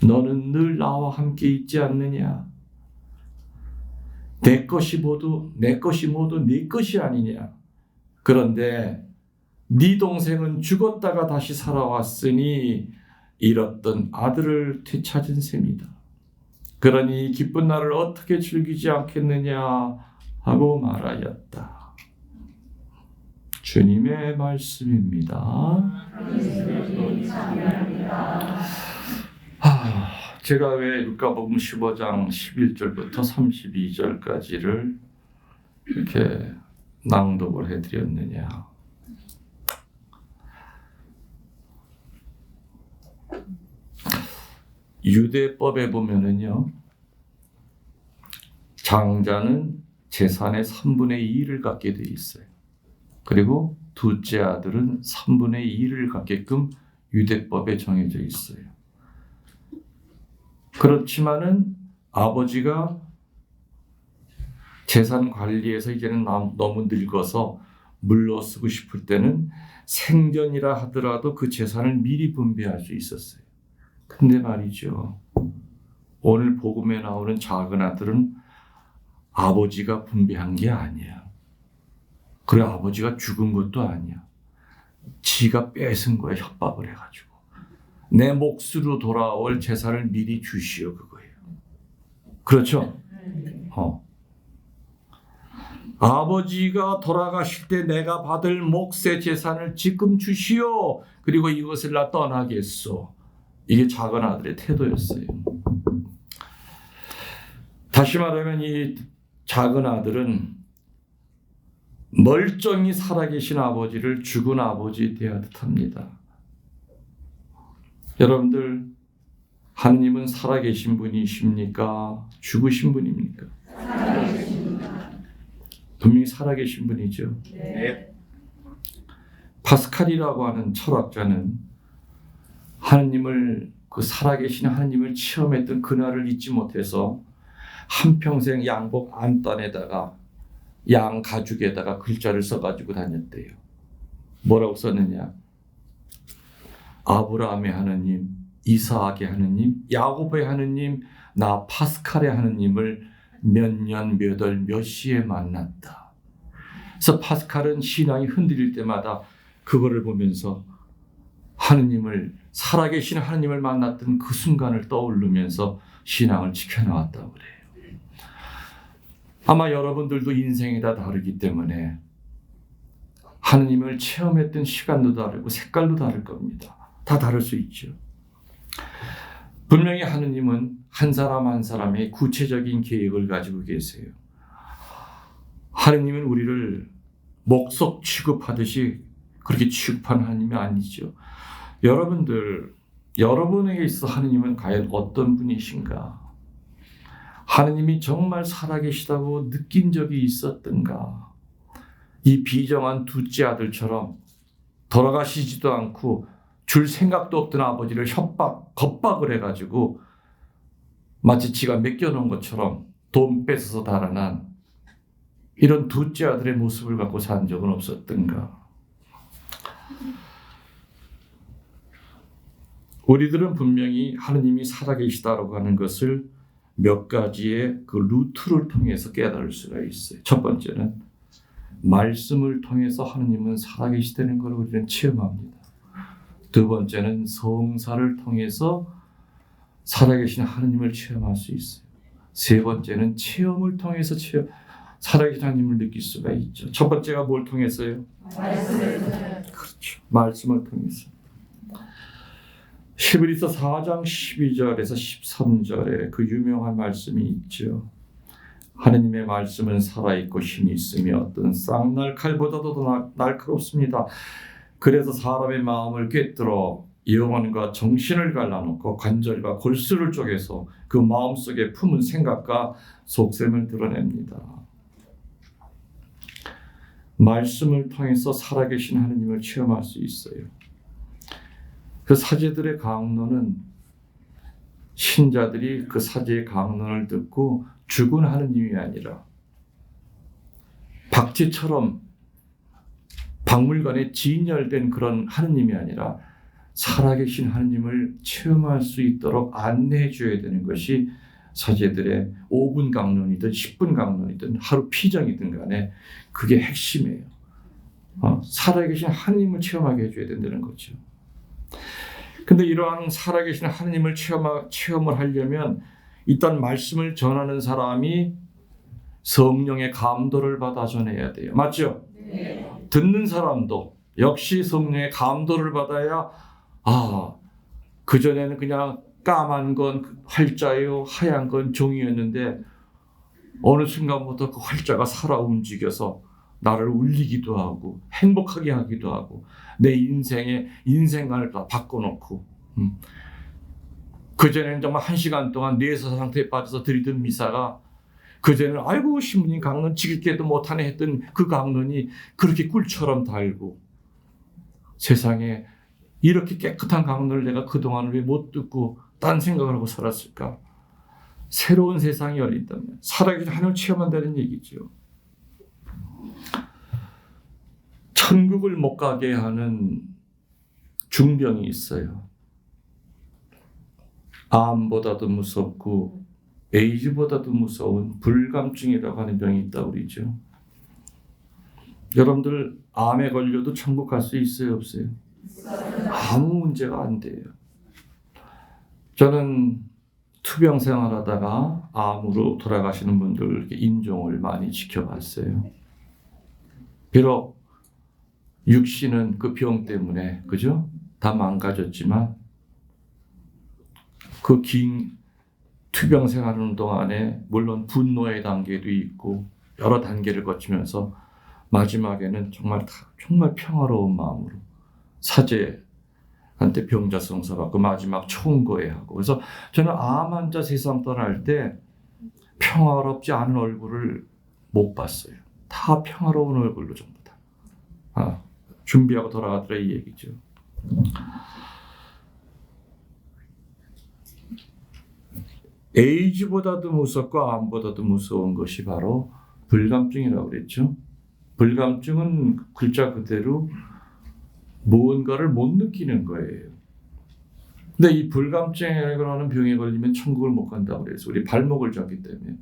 너는 늘 나와 함께 있지 않느냐? 내 것이 모두 네 것이 아니냐? 그런데 네 동생은 죽었다가 다시 살아왔으니 잃었던 아들을 되찾은 셈이다. 그러니 기쁜 날을 어떻게 즐기지 않겠느냐 하고 말하였다. 주님의 말씀입니다. 제가 왜 루카복음 15장 11절부터 32절까지를 이렇게 낭독을 해드렸느냐. 유대법에 보면은요, 장자는 재산의 3분의 2를 갖게 돼 있어요. 그리고 둘째 아들은 3분의 2를 갖게끔 유대법에 정해져 있어요. 그렇지만은 아버지가 재산 관리에서 이제는 너무 늙어서 물러서고 싶을 때는 생전이라 하더라도 그 재산을 미리 분배할 수 있었어요. 근데 말이죠, 오늘 복음에 나오는 작은 아들은 아버지가 분배한 게 아니야. 그래, 아버지가 죽은 것도 아니야. 지가 뺏은 거야, 협박을 해가지고. 내 몫으로 돌아올 재산을 미리 주시오, 그거예요. 그렇죠? 아버지가 돌아가실 때 내가 받을 몫의 재산을 지금 주시오. 그리고 이것을 나 떠나겠소. 이게 작은 아들의 태도였어요. 다시 말하면 이 작은 아들은 멀쩡히 살아계신 아버지를 죽은 아버지 대하듯 합니다. 여러분들, 하느님은 살아계신 분이십니까? 죽으신 분입니까? 분명히 살아계신 분이죠. 네. 파스칼이라고 하는 철학자는 하느님을, 그 살아계신 하느님을 체험했던 그날을 잊지 못해서 한평생 양복 안단에다가 양 가죽에다가 글자를 써가지고 다녔대요. 뭐라고 썼느냐? 아브라함의 하느님, 이사악의 하느님, 야곱의 하느님, 나 파스칼의 하느님을 몇 년, 몇 월, 몇 시에 만났다. 그래서 파스칼은 신앙이 흔들릴 때마다 그거를 보면서 하느님을, 살아계신 하느님을 만났던 그 순간을 떠올리면서 신앙을 지켜나왔다고 그래요. 아마 여러분들도 인생이 다 다르기 때문에 하느님을 체험했던 시간도 다르고 색깔도 다를 겁니다. 다 다를 수 있죠. 분명히 하느님은 한 사람 한 사람의 구체적인 계획을 가지고 계세요. 하느님은 우리를 목석 취급하듯이 그렇게 취급하는 하느님이 아니죠. 여러분들, 여러분에게 있어 하느님은 과연 어떤 분이신가? 하느님이 정말 살아계시다고 느낀 적이 있었던가? 이 비정한 둘째 아들처럼 돌아가시지도 않고 줄 생각도 없던 아버지를 겁박을 해가지고 마치 지가 맡겨놓은 것처럼 돈 뺏어서 달아난 이런 둘째 아들의 모습을 갖고 산 적은 없었던가? 우리들은 분명히 하느님이 살아계시다라고 하는 것을 몇 가지의 그 루트를 통해서 깨달을 수가 있어요. 첫 번째는 말씀을 통해서 하느님은 살아계시다는 걸 우리는 체험합니다. 두 번째는 성사를 통해서 살아계신 하느님을 체험할 수 있어요. 세 번째는 체험을 통해서 살아계신 하느님을 느낄 수가 있죠. 첫 번째가 뭘 통해서요? 그렇죠. 말씀을 통해서. 히브리서 4장 12절에서 13절에 그 유명한 말씀이 있죠. 하느님의 말씀은 살아있고 힘이 있으며 어떤 쌍날 칼보다도 더 날카롭습니다. 그래서 사람의 마음을 꿰뚫어 영혼과 정신을 갈라놓고 관절과 골수를 쪼개서 그 마음속에 품은 생각과 속셈을 드러냅니다. 말씀을 통해서 살아계신 하느님을 체험할 수 있어요. 그 사제들의 강론은 신자들이 그 사제의 강론을 듣고 죽은 하느님이 아니라 박쥐처럼 박물관에 진열된 그런 하느님이 아니라 살아계신 하느님을 체험할 수 있도록 안내해 줘야 되는 것이 사제들의 5분 강론이든 10분 강론이든 하루 피정이든 간에 그게 핵심이에요. 살아계신 하느님을 체험하게 해줘야 된다는 거죠. 근데 이러한 살아계신 하느님을 체험을 하려면 일단 말씀을 전하는 사람이 성령의 감도를 받아 전해야 돼요. 맞죠? 네. 듣는 사람도 역시 성령의 감도를 받아야 그전에는 그냥 까만 건 활자요 하얀 건 종이었는데 어느 순간부터 그 활자가 살아 움직여서 나를 울리기도 하고 행복하게 하기도 하고 내 인생관을 다 바꿔놓고 그전에는 정말 1시간 동안 뇌사 상태에 빠져서 들이던 미사가 그전에는 아이고 신부님 강론 지킬게도 못하네 했던 그 강론이 그렇게 꿀처럼 달고 세상에 이렇게 깨끗한 강론을 내가 그동안 왜 못 듣고 딴 생각을 하고 살았을까? 새로운 세상이 열린다면 살아계신 하나님을 체험한다는 얘기죠. 천국을 못 가게 하는 중병이 있어요. 암보다도 무섭고 에이즈보다도 무서운 불감증이라고 하는 병이 있다고 그러죠. 여러분들 암에 걸려도 천국 갈 수 있어요, 없어요? 아무 문제가 안 돼요. 저는 투병 생활하다가 암으로 돌아가시는 분들 임종을 많이 지켜봤어요. 비록 육신은 그 병 때문에 그죠? 다 망가졌지만 그 긴 투병생활하는 동안에 물론 분노의 단계도 있고 여러 단계를 거치면서 마지막에는 정말 평화로운 마음으로 사제한테 병자성사 받고 마지막 총거해하고. 그래서 저는 암 환자 세상 떠날 때 평화롭지 않은 얼굴을 못 봤어요. 다 평화로운 얼굴로 전부 다 준비하고 돌아가더라 이 얘기죠. 에이즈보다도 무섭고 암보다도 무서운 것이 바로 불감증이라고 그랬죠. 불감증은 글자 그대로 무언가를 못 느끼는 거예요. 근데 이 불감증이라는 병에 걸리면 천국을 못 간다고 그래서 우리 발목을 잡기 때문에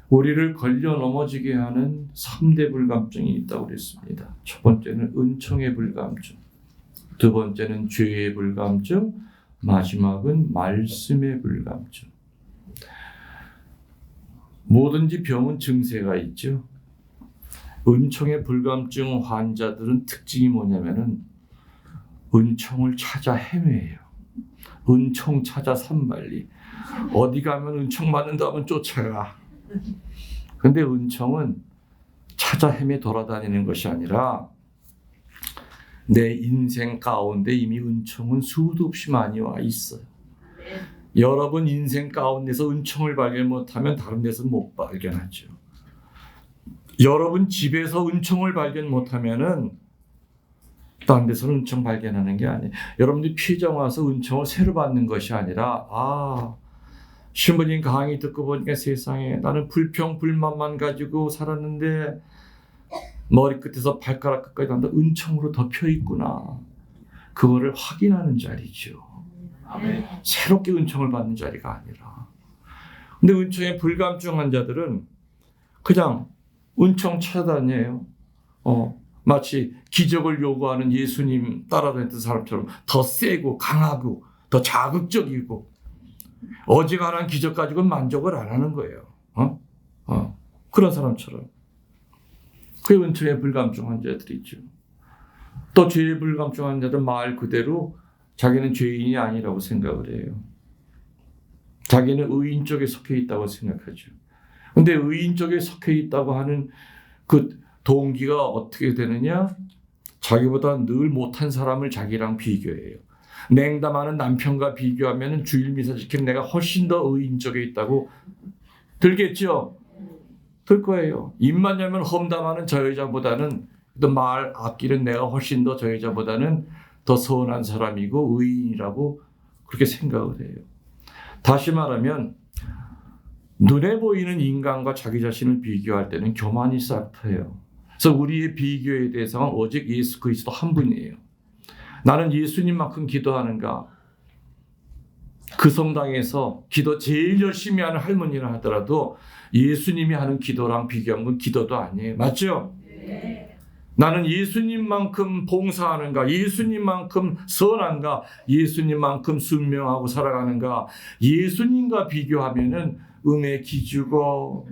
우리를 걸려 넘어지게 하는 3대 불감증이 있다고 그랬습니다. 첫 번째는 은총의 불감증, 두 번째는 죄의 불감증, 마지막은 말씀의 불감증. 뭐든지 병은 증세가 있죠. 은총의 불감증 환자들은 특징이 뭐냐면은 은총을 찾아 헤매요. 은총 찾아 산발리. 어디 가면 은총 받는다 하면 쫓아가. 근데 은총은 찾아 헤매 돌아다니는 것이 아니라 내 인생 가운데 이미 은총은 수도 없이 많이 와 있어요. 여러분 인생 가운데서 은총을 발견 못하면 다른 데서는 못 발견하죠. 여러분 집에서 은총을 발견 못하면은 다른 데서는 은총 발견하는 게 아니에요. 여러분들이 피정 와서 은총을 새로 받는 것이 아니라 신부님 강의 듣고 보니까 세상에 나는 불평 불만만 가지고 살았는데 머리끝에서 발가락 끝까지 다 은총으로 덮여 있구나. 그거를 확인하는 자리죠. 새롭게 은총을 받는 자리가 아니라. 근데 은총의 불감증 환자들은 그냥 은총 찾아다녀요. 마치 기적을 요구하는 예수님 따라다녔던 사람처럼 더 세고 강하고 더 자극적이고 어지간한 기적 가지고는 만족을 안 하는 거예요. 그런 사람처럼. 그게 은총의 불감증 환자들이죠. 또 죄의 불감증 환자들은 말 그대로 자기는 죄인이 아니라고 생각을 해요. 자기는 의인 쪽에 속해 있다고 생각하죠. 근데 의인 쪽에 속해 있다고 하는 그 동기가 어떻게 되느냐? 자기보다 늘 못한 사람을 자기랑 비교해요. 냉담하는 남편과 비교하면 주일 미사 지키는 내가 훨씬 더 의인 쪽에 있다고 들겠죠? 들 거예요. 입만 열면 험담하는 저 여자보다는 또 말 아끼는 내가 훨씬 더 저 여자보다는 더 선한 사람이고 의인이라고 그렇게 생각을 해요. 다시 말하면 눈에 보이는 인간과 자기 자신을 비교할 때는 교만이 싹 트여요. 그래서 우리의 비교의 대상은 오직 예수 그리스도 한 분이에요. 나는 예수님만큼 기도하는가? 그 성당에서 기도 제일 열심히 하는 할머니라 하더라도 예수님이 하는 기도랑 비교한 건 기도도 아니에요. 맞죠? 네. 나는 예수님만큼 봉사하는가? 예수님만큼 선한가? 예수님만큼 순명하고 살아가는가? 예수님과 비교하면은 음에 기주고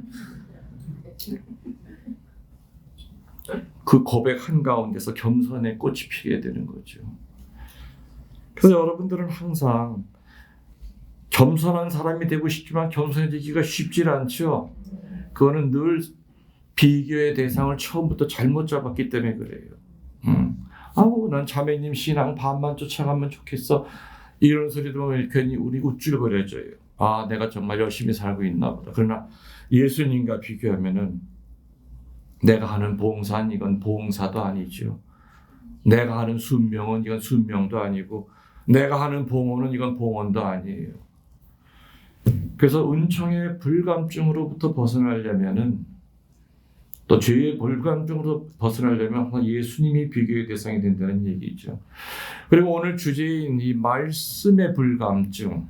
그 고백 한가운데서 겸손의 꽃이 피게 되는 거죠. 그래서 여러분들은 항상 겸손한 사람이 되고 싶지만 겸손해지기가 쉽지 않죠. 그거는 늘 비교의 대상을 처음부터 잘못 잡았기 때문에 그래요. 난 자매님 신앙 반만 쫓아가면 좋겠어. 이런 소리 들으면 괜히 우리 우쭐거려져요. 내가 정말 열심히 살고 있나 보다. 그러나 예수님과 비교하면은 내가 하는 봉사는 이건 봉사도 아니죠. 내가 하는 순명은 이건 순명도 아니고 내가 하는 봉헌은 이건 봉헌도 아니에요. 그래서 은총의 불감증으로부터 벗어나려면은 또 죄의 불감증으로 벗어나려면 예수님이 비교의 대상이 된다는 얘기죠. 그리고 오늘 주제인 이 말씀의 불감증.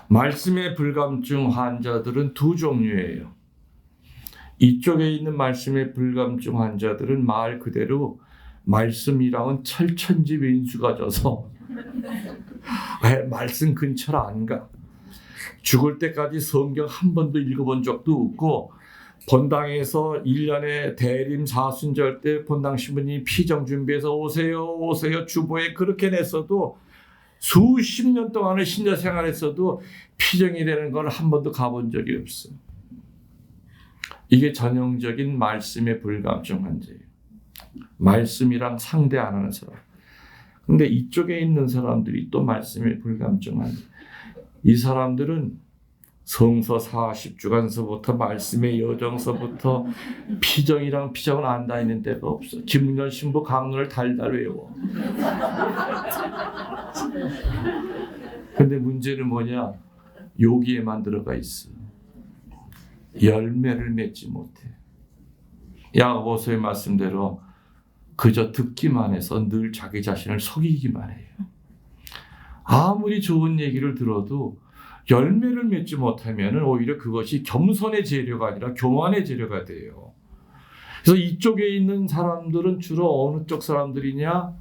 말씀의 불감증 환자들은 두 종류예요. 이쪽에 있는 말씀의 불감증 환자들은 말 그대로 말씀이랑은 철천지 왼수가 져서 말씀 근처를 안 가. 죽을 때까지 성경 한 번도 읽어본 적도 없고 본당에서 1년에 대림 사순절 때 본당 신부님이 피정 준비해서 오세요 주보에 그렇게 냈어도 수십 년 동안의 신자 생활에서도 피정이라는 걸 한 번도 가본 적이 없어. 이게 전형적인 말씀의 불감증 환자예요. 말씀이랑 상대 안 하는 사람. 근데 이쪽에 있는 사람들이 또 말씀의 불감증 환자. 이 사람들은 성서 40주간서부터 말씀의 여정서부터 피정이랑 피정을 안 다니는 데가 없어. 김문열 신부 강론을 달달 외워. 근데 문제는 뭐냐? 여기에만 들어가 있어. 열매를 맺지 못해. 야고보서의 말씀대로 그저 듣기만 해서 늘 자기 자신을 속이기만 해요. 아무리 좋은 얘기를 들어도 열매를 맺지 못하면 오히려 그것이 겸손의 재료가 아니라 교만의 재료가 돼요. 그래서 이쪽에 있는 사람들은 주로 어느 쪽 사람들이냐?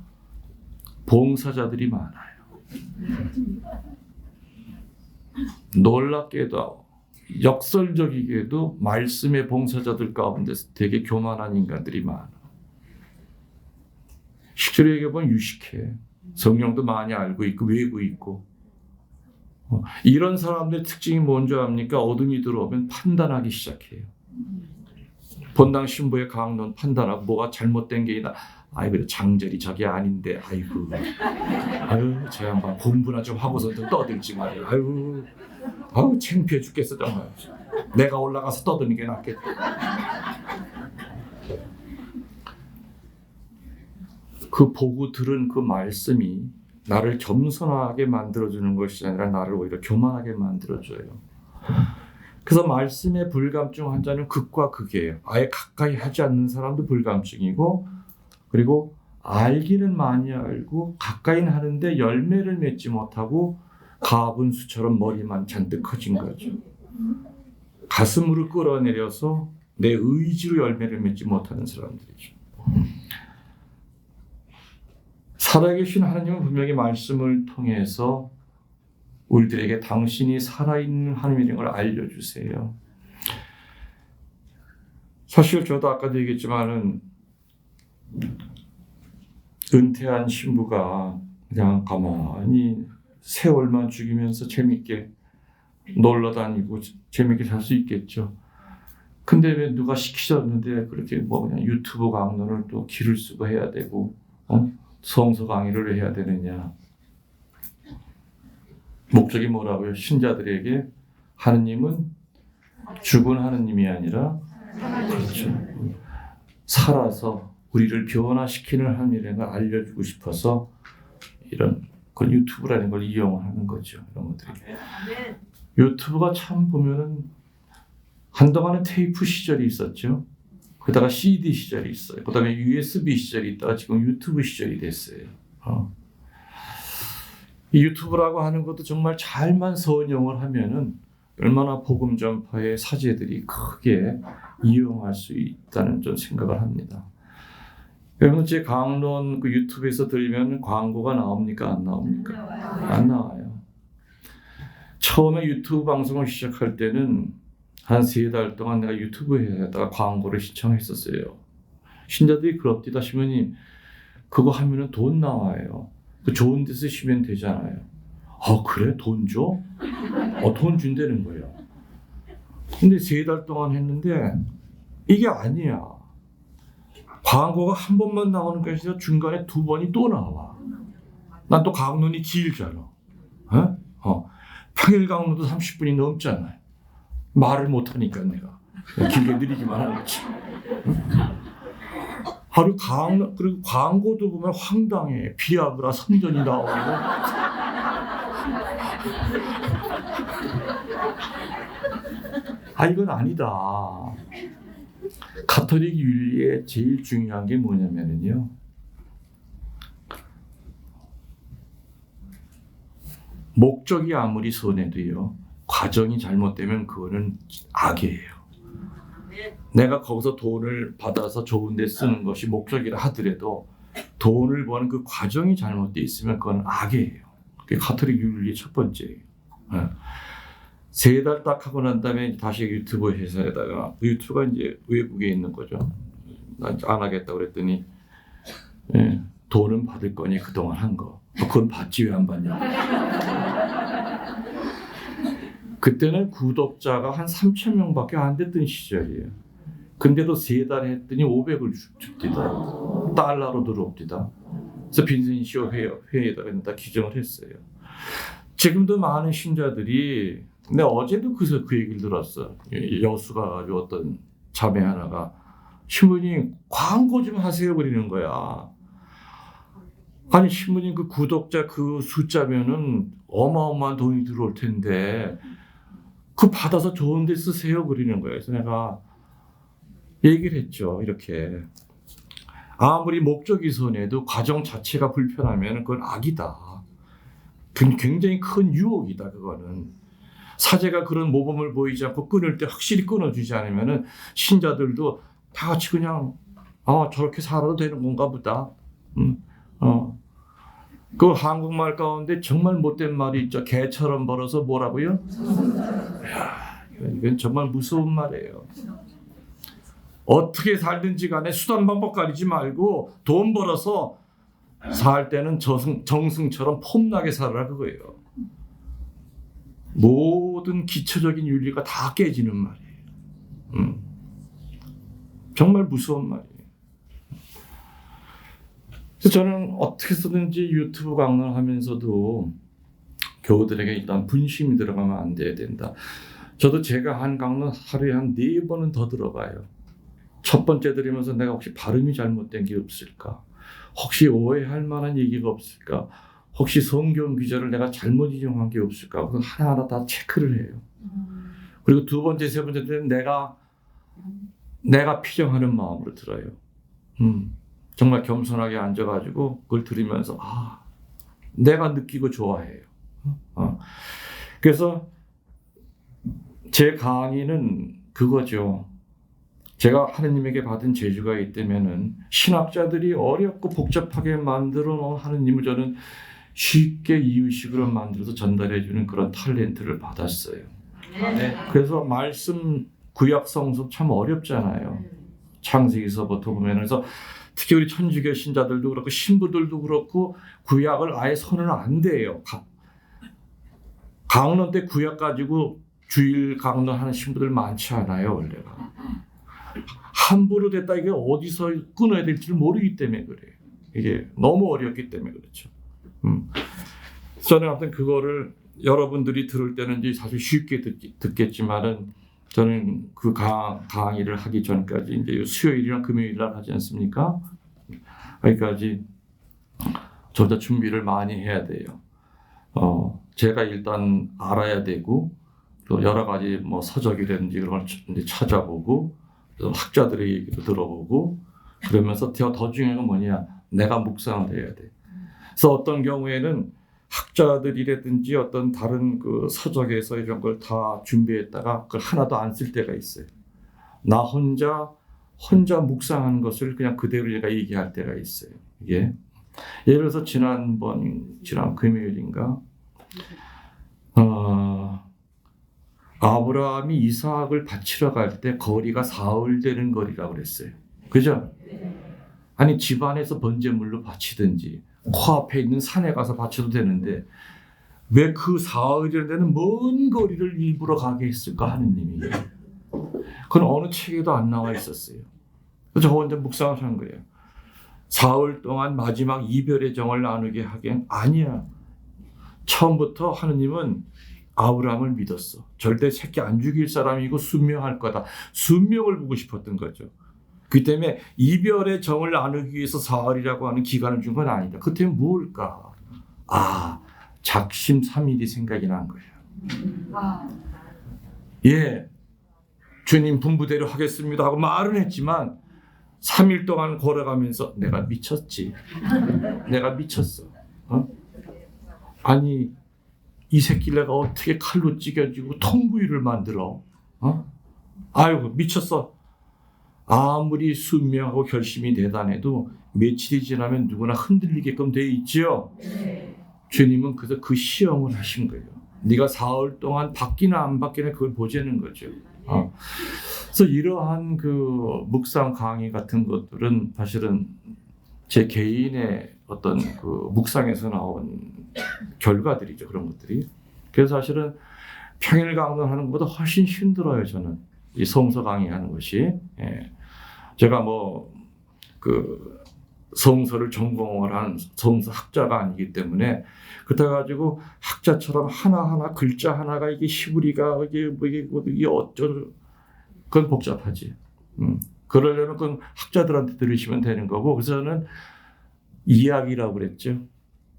봉사자들이 많아요. 놀랍게도 역설적이게도 말씀의 봉사자들 가운데서 되게 교만한 인간들이 많아. 실제로 얘기해보면 유식해. 성경도 많이 알고 있고 외우고 있고. 이런 사람들의 특징이 뭔지 압니까? 어둠이 들어오면 판단하기 시작해요. 본당 신부의 강론 판단하고 뭐가 잘못된 게 있나. 아이고 장절이 저게 아닌데 아이고 아유 저 양반 공부나 좀 하고서 좀 떠들지 말이야. 아유 창피해 죽겠어 정말. 내가 올라가서 떠드는 게 낫겠다. 그 보고 들은 그 말씀이 나를 겸손하게 만들어주는 것이 아니라 나를 오히려 교만하게 만들어줘요. 그래서 말씀의 불감증 환자는 극과 극이에요. 아예 가까이 하지 않는 사람도 불감증이고, 그리고 알기는 많이 알고 가까이는 하는데 열매를 맺지 못하고 가분수처럼 머리만 잔뜩 커진 거죠. 가슴으로 끌어내려서 내 의지로 열매를 맺지 못하는 사람들이죠. 살아계신 하나님은 분명히 말씀을 통해서 우리들에게 당신이 살아있는 하나님인 걸 알려주세요. 사실 저도 아까도 얘기했지만은 은퇴한 신부가 그냥 가만히 세월만 죽이면서 재밌게 놀러 다니고 재밌게 살 수 있겠죠. 근데 왜 누가 시키셨는데 그렇게 뭐 그냥 유튜브 강론을 또 기를 쓰고 해야 되고 성서 강의를 해야 되느냐. 목적이 뭐라고요? 신자들에게 하느님은 죽은 하느님이 아니라 그렇죠. 살아서 우리를 변화시키는 하나님이라는 걸 알려주고 싶어서 이런 그 유튜브라는 걸 이용하는 거죠. 이런 것들이. 유튜브가 참 보면은 한동안은 테이프 시절이 있었죠. 그다가 CD 시절이 있어요. 그다음에 USB 시절이 있다가 지금 유튜브 시절이 됐어요. 이 유튜브라고 하는 것도 정말 잘만 선용을 하면은 얼마나 복음 전파의 사제들이 크게 이용할 수 있다는 좀 생각을 합니다. 여러분 제 강론 그 유튜브에서 들으면 광고가 나옵니까? 안 나옵니까? 안 나와요. 처음에 유튜브 방송을 시작할 때는 한 3달 동안 내가 유튜브에다가 광고를 신청했었어요. 신자들이 그렇디다 시모님 그거 하면은 돈 나와요. 그 좋은 데 쓰시면 되잖아요. 그래? 돈 줘? 돈 준다는 거예요. 근데 3달 동안 했는데 이게 아니야. 광고가 한 번만 나오는 게 아니라 중간에 2번이 또 나와. 난 또 강론이 길잖아. 평일 강론도 30분이 넘잖아요. 말을 못하니까 내가 길게 느리기만 하는 거지. 하루 그리고 광고도 보면 황당해. 비아그라 성전이 나오고. 이건 아니다. 가톨릭 윤리에 제일 중요한 게 뭐냐면요. 목적이 아무리 선해도요. 과정이 잘못되면 그거는 악이에요. 내가 거기서 돈을 받아서 좋은 데 쓰는 것이 목적이라 하더라도 돈을 버는 그 과정이 잘못되어 있으면 그건 악이에요. 그게 가톨릭 윤리의 첫 번째예요. 3달 딱 하고 난 다음에 다시 유튜브 회사에다가 유튜브가 이제 외국에 있는 거죠. 난 안 하겠다 그랬더니 돈은 받을 거니 그동안 한 거. 그건 봤지 왜 안 봤냐. 그때는 구독자가 한 3,000명밖에 안 됐던 시절이에요. 근데도 3달 했더니 500을 줍디다. 달러로 들어옵디다. 그래서 빈센시오 회의에다가 기증을 했어요. 지금도 많은 신자들이, 내가 어제도 그 얘기를 들었어. 여수가 가지고 어떤 자매 하나가 신부님 광고 좀 하세요 그러는 거야. 아니 신부님 그 구독자 그 숫자면은 어마어마한 돈이 들어올 텐데 그 받아서 좋은 데 쓰세요 그러는 거예요. 그래서 내가 얘기를 했죠. 이렇게 아무리 목적이 선해도 과정 자체가 불편하면 그건 악이다. 굉장히 큰 유혹이다. 그거는 사제가 그런 모범을 보이지 않고 끊을 때 확실히 끊어주지 않으면은 신자들도 다 같이 그냥 저렇게 살아도 되는 건가 보다. 그 한국말 가운데 정말 못된 말이 있죠. 개처럼 벌어서 뭐라고요? 이야, 이건 정말 무서운 말이에요. 어떻게 살든지 간에 수단 방법 가리지 말고 돈 벌어서 살 때는 정승처럼 폼나게 살아라 그거예요. 모든 기초적인 윤리가 다 깨지는 말이에요. 정말 무서운 말이에요. 그래서 저는 어떻게 해서든지 유튜브 강론을 하면서도 교우들에게 일단 분심이 들어가면 안 돼야 된다. 저도 제가 한 강론 하루에 한 4번은 더 들어가요. 첫 번째 들으면서 내가 혹시 발음이 잘못된 게 없을까? 혹시 오해할 만한 얘기가 없을까? 혹시 성경 기절을 내가 잘못 인용한 게 없을까? 그건 하나하나 다 체크를 해요. 그리고 두 번째, 세 번째 때는 내가 피정하는 마음으로 들어요. 정말 겸손하게 앉아가지고 그걸 들으면서 내가 느끼고 좋아해요. 그래서 제 강의는 그거죠. 제가 하느님에게 받은 재주가 있다면은 신학자들이 어렵고 복잡하게 만들어 놓은 하느님을 저는 쉽게 이유식으로 만들어서 전달해주는 그런 탤런트를 받았어요. 네. 그래서 말씀 구약 성서 참 어렵잖아요. 창세기서부터 보면. 그래서 특히 우리 천주교 신자들도 그렇고 신부들도 그렇고 구약을 아예 손을 안 대요. 강론 때 구약 가지고 주일 강론하는 신부들 많지 않아요, 원래가. 함부로 됐다 이게 어디서 끊어야 될지를 모르기 때문에 그래요. 이게 너무 어렵기 때문에 그렇죠. 저는 아무튼 그거를 여러분들이 들을 때는 이제 사실 쉽게 듣겠지만은 저는 그 강의를 하기 전까지 이제 수요일이나 금요일 날 하지 않습니까? 거기까지 저도 준비를 많이 해야 돼요. 제가 일단 알아야 되고 또 여러 가지 뭐 서적이라든지 그런 걸 이제 찾아보고 또 학자들의 얘기도 들어보고 그러면서 더 중요한 건 뭐냐? 내가 묵상을 해야 돼. 그래서 어떤 경우에는 학자들이라든지 어떤 다른 그 서적에서 이런 걸 다 준비했다가 그걸 하나도 안 쓸 때가 있어요. 나 혼자 묵상하는 것을 그냥 그대로 얘가 얘기할 때가 있어요. 이게 예를 들어서 지난 금요일인가 아브라함이 이삭을 바치러 갈 때 거리가 사흘 되는 거리라고 그랬어요. 그죠? 아니 집안에서 번제물로 바치든지 코앞에 있는 산에 가서 바쳐도 되는데 왜 그 사흘이라는 데는 먼 거리를 일부러 가게 했을까 하느님이. 그건 어느 책에도 안 나와 있었어요. 저 혼자 묵상을 한 거예요. 사흘 동안 마지막 이별의 정을 나누게 하기엔 아니야. 처음부터 하느님은 아브라함을 믿었어. 절대 새끼 안 죽일 사람이고 순명할 거다. 순명을 보고 싶었던 거죠. 그 때문에 이별의 정을 나누기 위해서 사흘이라고 하는 기간을 준 건 아니다. 그때 뭘까? 작심 삼일이 생각이 난 거예요. 예, 주님 분부대로 하겠습니다 하고 말은 했지만 3일 동안 걸어가면서 내가 미쳤지. 내가 미쳤어. 아니 이 새끼를 내가 어떻게 칼로 찌겨주고 통구이를 만들어? 아이고 미쳤어. 아무리 순명하고 결심이 대단해도 며칠이 지나면 누구나 흔들리게끔 돼 있죠. 주님은 그래서 그 시험을 하신 거예요. 네가 사흘 동안 받기나 안 받기나 그걸 보자는 거죠. 그래서 이러한 그 묵상 강의 같은 것들은 사실은 제 개인의 어떤 그 묵상에서 나온 결과들이죠. 그런 것들이. 그래서 사실은 평일 강론하는 것보다 훨씬 힘들어요. 저는 이 성서 강의하는 것이. 예. 제가 뭐 그 성서를 전공을 한 성서 학자가 아니기 때문에 그렇다 가지고 학자처럼 하나하나 글자 하나가 이게 히브리가 이게 어쩌고 그건 복잡하지. 그러려면 그건 학자들한테 들으시면 되는 거고. 그래서 저는 이야기라고 그랬죠.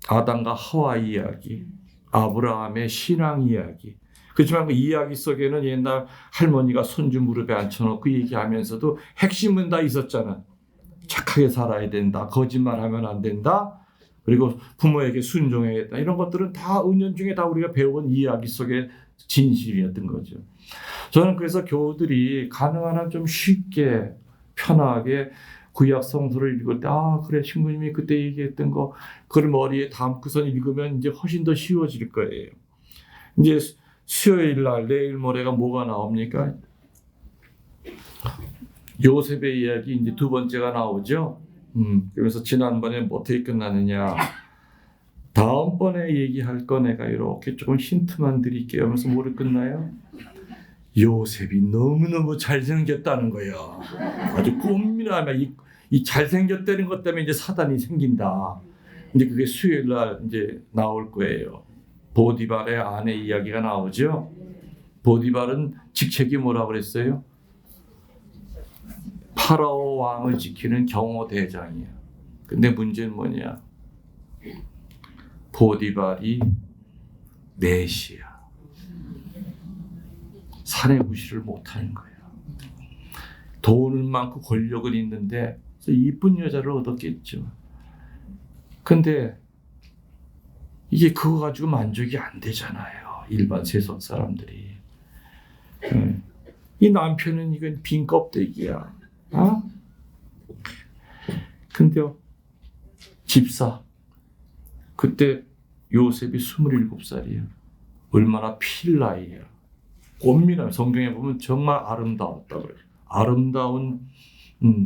아담과 하와 이야기, 아브라함의 신앙 이야기. 그렇지만 그 이야기 속에는 옛날 할머니가 손주 무릎에 앉혀놓고 얘기하면서도 핵심은 다 있었잖아. 착하게 살아야 된다. 거짓말하면 안 된다. 그리고 부모에게 순종해야겠다. 이런 것들은 다 은연중에 다 우리가 배워온 이야기 속의 진실이었던 거죠. 저는 그래서 교우들이 가능한 한 좀 쉽게 편하게 구약 성서를 읽을 때 그래 신부님이 그때 얘기했던 거 그걸 머리에 담고선 읽으면 이제 훨씬 더 쉬워질 거예요. 이제 수요일 날 내일 모레가 뭐가 나옵니까? 요셉의 이야기 이제 두 번째가 나오죠. 그래서 지난번에 어떻게 끝나느냐. 다음번에 얘기할 거 내가 이렇게 조금 힌트만 드릴게요 하면서 뭐를 끝나요? 요셉이 너무너무 잘생겼다는 거야. 아주 꽃미남이야. 이 잘생겼다는 것 때문에 이제 사단이 생긴다. 이제 그게 수요일 날 이제 나올 거예요. 보디발의 아내 이야기가 나오죠. 보디발은 직책이 뭐라고 그랬어요? 파라오 왕을 지키는 경호대장이야. 근데 문제는 뭐냐? 보디발이 넷이야. 사내구실을 못하는 거야. 돈은 많고 권력은 있는데 이쁜 여자를 얻었겠죠. 근데 이게 그거 가지고 만족이 안 되잖아요. 일반 세속 사람들이. 이 남편은 이건 빈 껍데기야. 근데요, 집사. 그때 요셉이 27살이에요. 얼마나 필 나이야. 꽃미남. 성경에 보면 정말 아름다웠다고 그래요. 아름다운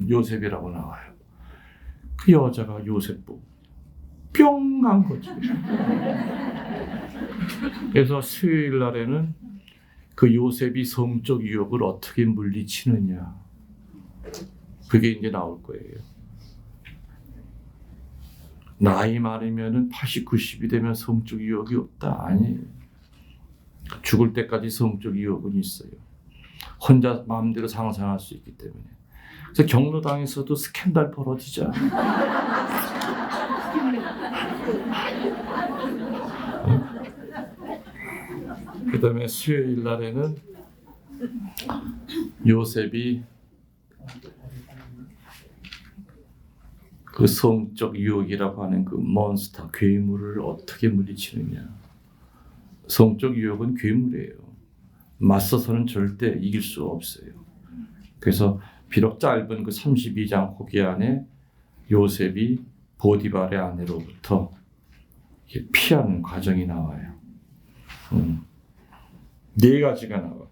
요셉이라고 나와요. 그 여자가 요셉 보고 뿅 한 거지. 그래서 수요일 날에는 그 요셉이 성적 유혹을 어떻게 물리치느냐. 그게 이제 나올 거예요. 나이 많으면은 80, 90이 되면 성적 유혹이 없다. 아니에요. 죽을 때까지 성적 유혹은 있어요. 혼자 마음대로 상상할 수 있기 때문에. 그래서 경로당에서도 스캔들 벌어지죠. 그 다음에 수요일 날에는 요셉이 그 성적 유혹이라고 하는 그 몬스터, 괴물을 어떻게 물리치느냐. 성적 유혹은 괴물이에요. 맞서서는 절대 이길 수 없어요. 그래서 비록 짧은 그 32장 후기 안에 요셉이 보디발의 아내로부터 피하는 과정이 나와요. 네 가지가 나와.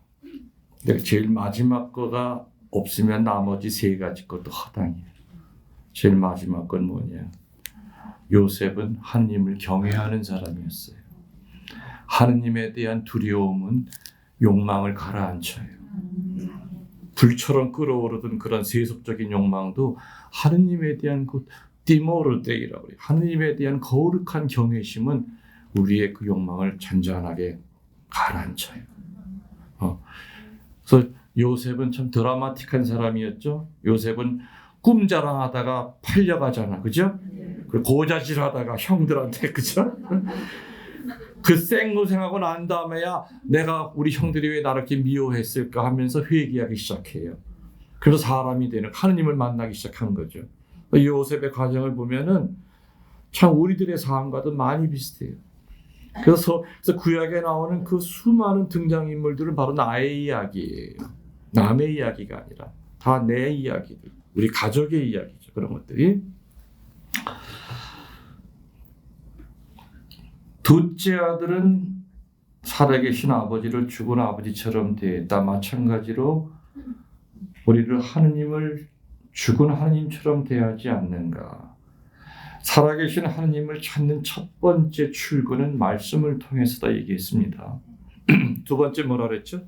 근데 제일 마지막 거가 없으면 나머지 세 가지 것도 허당이에요. 제일 마지막 건 뭐냐? 요셉은 하느님을 경외하는 사람이었어요. 하느님에 대한 두려움은 욕망을 가라앉혀요. 불처럼 끓어오르던 그런 세속적인 욕망도 하느님에 대한 그 디모르데이라고 해요. 하느님에 대한 거룩한 경외심은 우리의 그 욕망을 잔잔하게 가라앉혀요. 그래서 요셉은 참 드라마틱한 사람이었죠. 요셉은 꿈자랑하다가 팔려가잖아, 그죠? 고자질하다가 형들한테, 그죠? 그 생고생하고 난 다음에야 내가 우리 형들이 왜 나를 이렇게 미워했을까 하면서 회개하기 시작해요. 그래서 사람이 되는 하느님을 만나기 시작한 거죠. 요셉의 과정을 보면은 참 우리들의 삶과도 많이 비슷해요. 그래서 구약에 나오는 그 수많은 등장인물들은 바로 나의 이야기예요. 남의 이야기가 아니라 다 내 이야기들, 우리 가족의 이야기죠. 그런 것들이. 둘째 아들은 살아계신 아버지를 죽은 아버지처럼 대했다. 마찬가지로 우리를 하느님을 죽은 하느님처럼 대하지 않는가. 살아계신 하느님을 찾는 첫 번째 출구는 말씀을 통해서다 얘기했습니다. 두 번째 뭐라 그랬죠?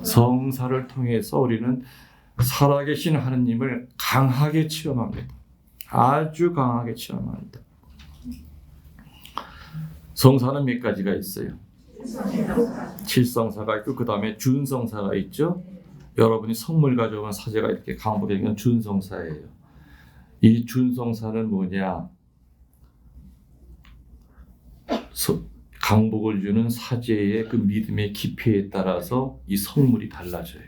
성사를 통해서 우리는 살아계신 하느님을 강하게 체험합니다. 아주 강하게 체험합니다. 성사는 몇 가지가 있어요? 칠성사가 있고 그 다음에 준성사가 있죠. 여러분이 선물 가져오면 사제가 이렇게 강복해 주는 준성사예요. 이 준성사는 뭐냐? 강복을 주는 사제의 그 믿음의 깊이에 따라서 이 성물이 달라져요.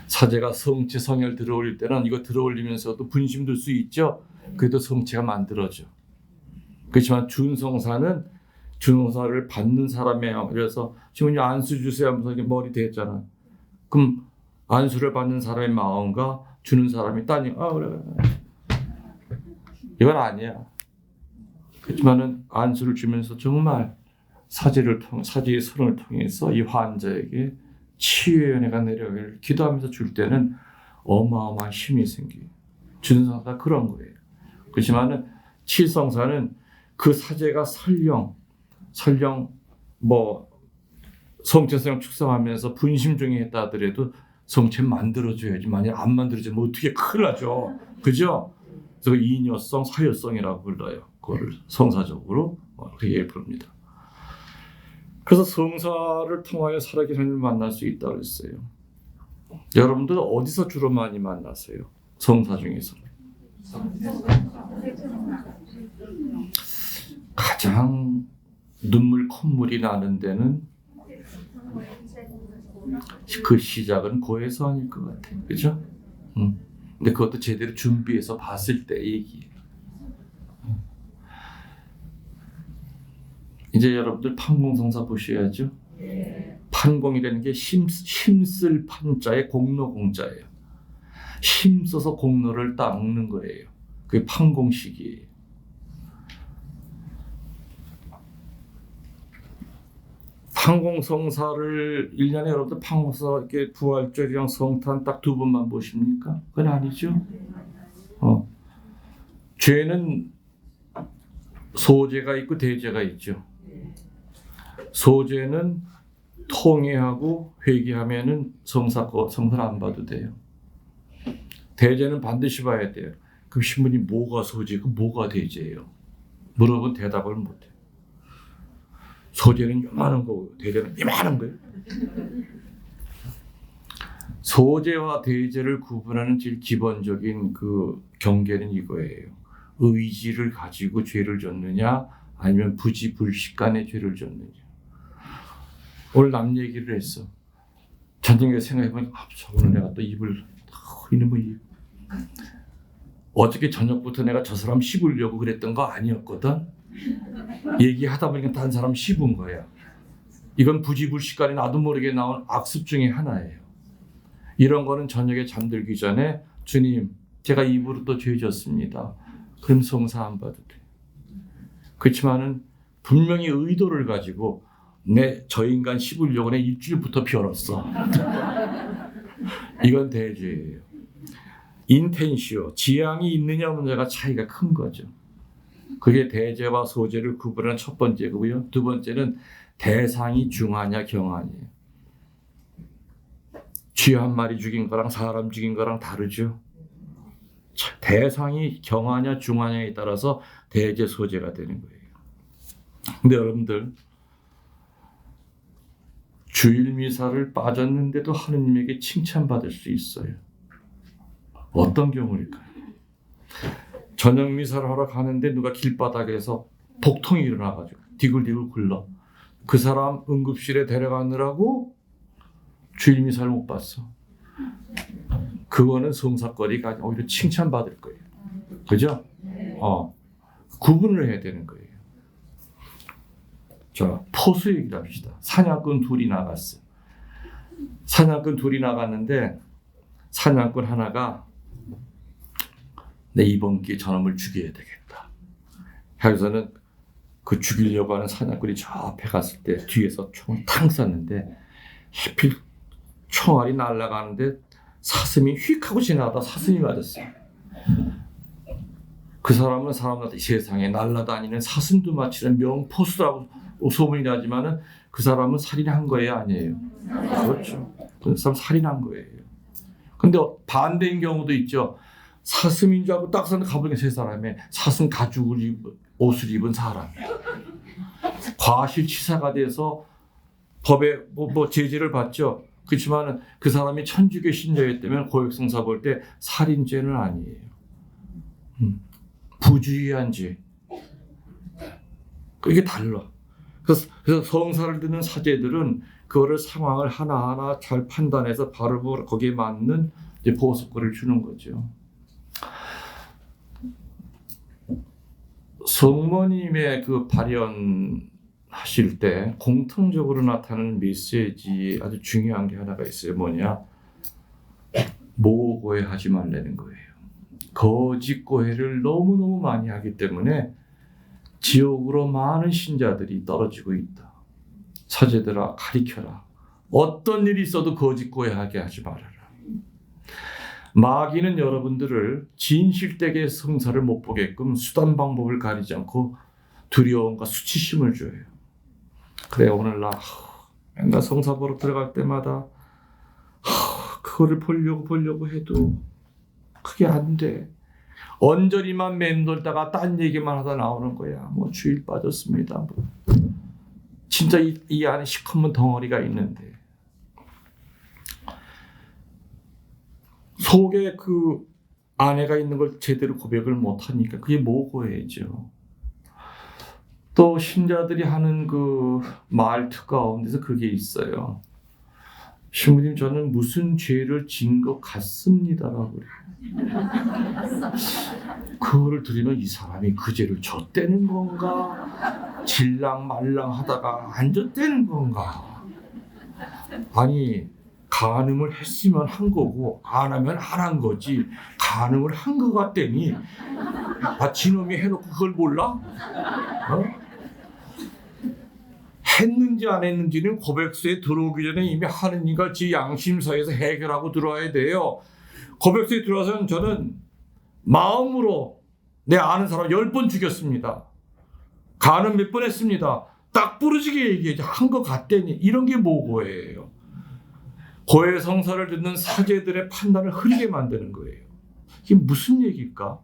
사제가 성체 성혈 들어올릴 때는 이거 들어올리면서도 분심 들 수 있죠. 그래도 성체가 만들어져. 그렇지만 준성사는 준성사를 받는 사람이에요. 그래서 지금 안수 주세요 하면서 머리 대잖아. 그럼 안수를 받는 사람의 마음과 주는 사람이 따니 그래. 이건 아니야. 그렇지만은 안수를 주면서 정말 사제의 손을 통해서 이 환자에게 치유의 은혜가 내려가기를 기도하면서 줄 때는 어마어마한 힘이 생겨요. 준성사가 그런 거예요. 그렇지만은 칠성사는 그 사제가 설령 성체성 축성하면서 분심 중에 했다 하더라도 성체 만들어줘야지. 만약 안 만들어지면 어떻게 큰일 나죠. 그죠? 그래서 이녀성, 사효성이라고 불러요. 그거를 성사적으로 그렇게 부릅니다. 그래서 성사를 통하여 살아계신 하나님을 만날 수 있다고 했어요. 여러분들 어디서 주로 많이 만나세요? 성사 중에서. 가장 눈물 콧물이 나는 데는 그 시작은 고해서 아닐 것 같아요. 그죠? 근데 그것도 제대로 준비해서 봤을 때 얘기예요. 이제 여러분들 판공성사 보셔야죠. 판공이라는 게 힘쓸 판자에 공로 공자예요. 힘써서 공로를 닦는 거예요. 그게 판공식이에요. 판공성사를 1년에 여러분들 판공성사 이렇게 부활절이랑 성탄 딱 2번만 보십니까? 그건 아니죠. 죄는 소죄가 있고 대죄가 있죠. 소죄는 통회하고 회개하면은 성사를 안 봐도 돼요. 대죄는 반드시 봐야 돼요. 그럼 신부님 뭐가 소죄고 뭐가 대죄예요? 물어보면 대답을 못해요. 소죄는 요만한 거고 대죄는 이만한 거예요. 소죄와 대죄를 구분하는 제일 기본적인 그 경계는 이거예요. 의지를 가지고 죄를 졌느냐 아니면 부지불식간에 죄를 졌느냐. 오늘 남 얘기를 했어. 저녁에 생각해보니까 오늘 내가 또 이놈의 어저께 저녁부터 내가 저 사람 씹으려고 그랬던 거 아니었거든. 얘기하다 보니까 다른 사람 씹은 거야. 이건 부지불식간에 나도 모르게 나온 악습 중에 하나예요. 이런 거는 저녁에 잠들기 전에 주님 제가 입으로 또 죄 졌습니다. 그럼 성사 안 봐도 돼. 그렇지만은 분명히 의도를 가지고 저 인간 씹으려고 내 일주일부터 펴었어. 이건 대죄예요. 인텐시오, 지향이 있느냐 문제가 차이가 큰 거죠. 그게 대죄와 소죄를 구분하는 첫 번째고요. 두 번째는 대상이 중하냐 경하냐. 쥐 한 마리 죽인 거랑 사람 죽인 거랑 다르죠. 대상이 경하냐 중하냐에 따라서 대죄 소죄가 되는 거예요. 근데 여러분들 주일 미사를 빠졌는데도 하느님에게 칭찬받을 수 있어요. 어떤 경우일까요? 저녁 미사를 하러 가는데 누가 길바닥에서 복통이 일어나가지고 디굴디굴 굴러. 그 사람 응급실에 데려가느라고 주일 미사를 못 봤어. 그거는 성사거리가 아니라 오히려 칭찬받을 거예요. 그죠? 구분을 해야 되는 거예요. 자, 포수 얘기를 합시다. 사냥꾼 둘이 나갔어. 사냥꾼 둘이 나갔는데 사냥꾼 하나가 내 이번 기회에 저놈을 죽여야 되겠다. 그래서는 그 죽이려고 하는 사냥꾼이 저 앞에 갔을 때 뒤에서 총을 탕 쐈는데 하필 총알이 날아가는데 사슴이 휙 하고 지나가다 사슴이 맞았어요. 그 사람은 사람들한테 세상에 날아다니는 사슴도 마치는 명포수라고 소문이 나지만은 그 사람은 살인한 거예요, 아니에요? 그렇죠. 그 사람 살인한 거예요. 근데 반대인 경우도 있죠. 사슴인 줄 알고 딱 서는 가보니까 세 사람의 사슴 가죽을 옷을 입은 사람이에요. 과실치사가 돼서 법에 뭐 제재를 받죠. 그렇지만 그 사람이 천주교 신자였다면 고액성사 볼 때 살인죄는 아니에요. 부주의한 죄. 이게 달라. 그래서 성사를 듣는 사제들은 그거를 상황을 하나하나 잘 판단해서 바로 거기에 맞는 이제 보석거리를 주는 거죠. 성모님의 그 발현하실 때 공통적으로 나타나는 메시지 아주 중요한 게 하나가 있어요. 뭐냐? 모고해하지 말라는 거예요. 거짓 고해를 너무너무 많이 하기 때문에 지옥으로 많은 신자들이 떨어지고 있다. 사제들아, 가리켜라. 어떤 일이 있어도 거짓 고해하게 하지 말아라. 마귀는 여러분들을 진실되게 성사를 못 보게끔 수단 방법을 가리지 않고 두려움과 수치심을 줘요. 그래, 오늘 맨날 성사 보러 들어갈 때마다 그거를 보려고 해도 그게 안 돼. 언저리만 맴돌다가 딴 얘기만 하다 나오는 거야. 뭐 주일 빠졌습니다. 뭐. 진짜 이 안에 시커먼 덩어리가 있는데 속에 그 아내가 있는 걸 제대로 고백을 못하니까 그게 모고해죠. 또 신자들이 하는 그 말투 가운데서 그게 있어요. 신부님, 저는 무슨 죄를 진 것 같습니다라고 그래요. 그거를 들으면 이 사람이 그 죄를 졌다는 건가? 질랑 말랑 하다가 안 졌다는 건가? 아니, 간음을 했으면 한 거고 안 하면 안 한 거지. 간음을 한 거 같더니 지놈이 해놓고 그걸 몰라? 어? 했는지 안 했는지는 고백소에 들어오기 전에 이미 하느님과 지 양심사에서 해결하고 들어와야 돼요. 고백소에 들어와서는 저는 마음으로 내 아는 사람 10번 죽였습니다. 간음 몇 번 했습니다. 딱 부러지게 얘기해. 한 거 같더니 이런 게 모고예요. 고해 성사를 듣는 사제들의 판단을 흐리게 만드는 거예요. 이게 무슨 얘기일까?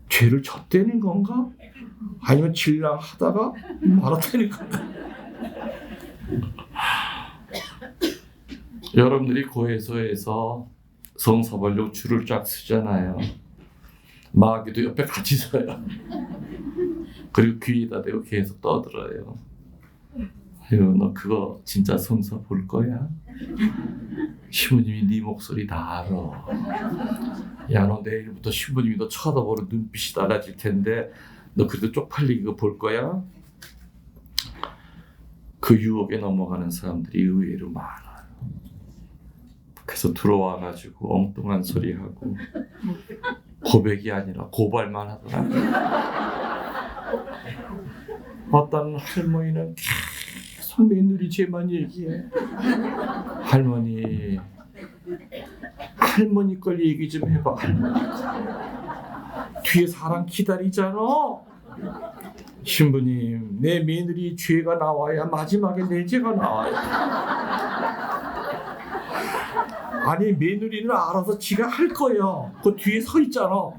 죄를 졌다는 건가? 아니면 질랑하다가 말았다는 건가? 여러분들이 고해소에서 성사 보려고 줄을 쫙 서잖아요. 마귀도 옆에 같이 서요. 그리고 귀에다 대고 계속 떠들어요. 아유, 너 그거 진짜 성사 볼 거야? 신부님이 네 목소리 다 알아. 야, 너 내일부터 신부님이 너 쳐다보는 눈빛이 달라질 텐데 너 그래도 쪽팔리게 그거 볼 거야? 그 유혹에 넘어가는 사람들이 의외로 많아요. 그래서 들어와가지고 엉뚱한 소리하고 고백이 아니라 고발만 하더라고요. 어떤 할머니는 계속 며느리 죄만 얘기해. 할머니 걸 얘기 좀 해봐. 할머니 걸. 뒤에 사람 기다리잖아. 신부님, 내 며느리 죄가 나와야 마지막에 내 죄가 나와요. 아니, 며느리는 알아서 지가 할 거예요. 그 뒤에 서 있잖아.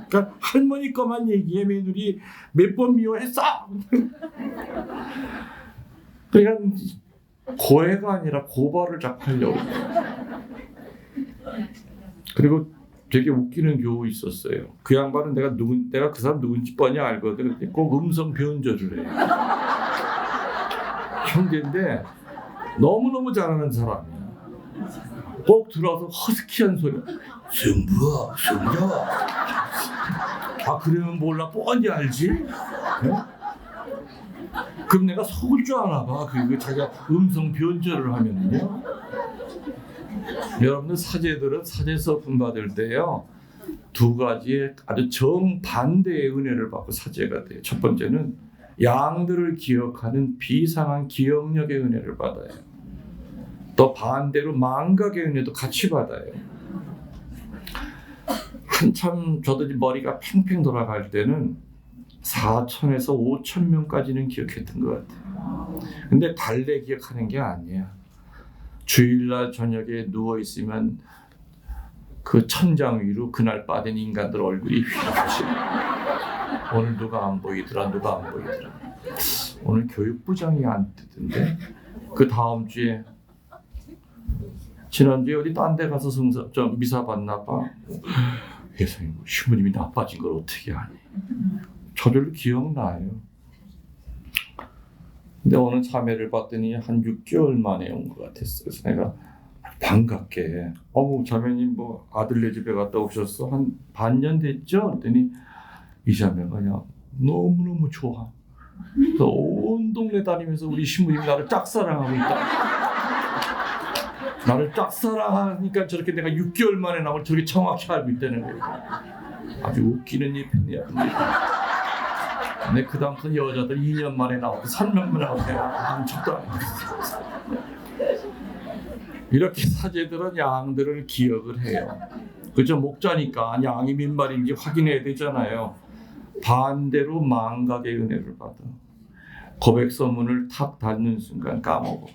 그러니까 할머니 거만 얘기해. 며느리 몇 번 미워했어. 그러니까 고해가 아니라 고발을 자꾸 하려고. 그리고 되게 웃기는 경우 있었어요. 그 양반은 내가 그 사람 누군지 뻔히 알거든. 근데 꼭 음성 변조를 해. 형제인데 너무너무 잘하는 사람이야. 꼭 들어와서 허스키한 소리. 승부야. 아, 그러면 몰라. 뻔히 알지? 네? 그럼 내가 속을 줄 아나 봐. 그 자기가 음성 변조를 하면요. 여러분들 사제들은 사제서 분받을 때요, 두 가지의 아주 정반대의 은혜를 받고 사제가 돼요. 첫 번째는 양들을 기억하는 비상한 기억력의 은혜를 받아요. 또 반대로 망각의 은혜도 같이 받아요. 한참 저도 머리가 팽팽 돌아갈 때는 4천에서 5천 명까지는 기억했던 것 같아요. 근데 달래 기억하는 게 아니야. 주일날 저녁에 누워 있으면 그 천장 위로 그날 빠진 인간들 얼굴이 휘어지. 오늘 누가 안 보이더라. 오늘 교육부장이 안 뜨던데. 그 다음 주에 지난주에 어디 딴 데 가서 미사 받나 봐. 예수님, 신부님이 나빠진 걸 어떻게 아니? 저절로 기억나요. 근데 어느 자매를 봤더니 한 6개월 만에 온 것 같았어요. 그래서 내가 반갑게 자매님 뭐 아들네 집에 갔다 오셨어? 한 반년 됐죠? 그랬더니 이 자매가 그냥 너무너무 좋아. 그래서 온 동네 다니면서 우리 신부님이 나를 짝사랑하고 있다. 나를 짝사랑하니까 저렇게 내가 6개월 만에 나를 저렇게 정확히 알고 있다는 거예요. 아주 웃기는 일이야. 근데 그 다음부터 여자들 2년 만에 나오고 3년 만에 나오고 내가 한 척도 안 했어. 이렇게 사제들은 양들을 기억을 해요. 그죠? 목자니까 양이 몇 마리인지 확인해야 되잖아요. 반대로 망각의 은혜를 받아. 고백 서문을 탁 닫는 순간 까먹어.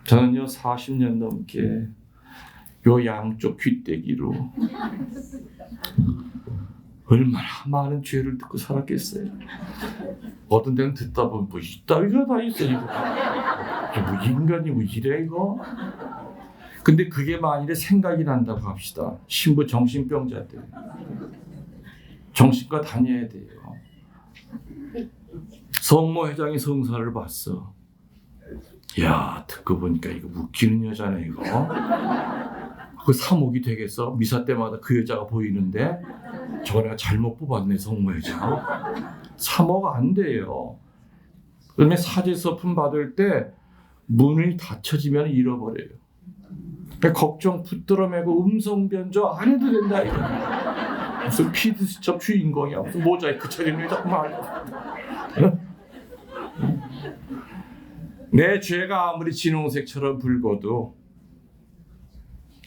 저는요 40년 넘게 요 양쪽 귀때기로 얼마나 많은 죄를 듣고 살았겠어요. 어떤 데는 듣다 보면 뭐 이따위가 다 있어 이거. 뭐 인간이 뭐 이래 이거. 근데 그게 만일에 생각이 난다고 합시다. 신부 정신병자들 정신과 다녀야 돼요. 성모 회장이 성사를 봤어. 야, 듣고 보니까 이거 웃기는 여자네 이거. 그 사목이 되겠어? 미사 때마다 그 여자가 보이는데 저거 내가 잘못 뽑았네 성모 회장. 사목 안 돼요. 그다음에 사제 서품 받을 때 문이 닫혀지면 잃어버려요. 그러니까 걱정 붙들어 매고 음성 변조 안 해도 된다 이거. 무슨 피드스첩 주인공이야. 무슨 모자이크 처리는 자꾸 말이야. 내 죄가 아무리 진홍색처럼 붉어도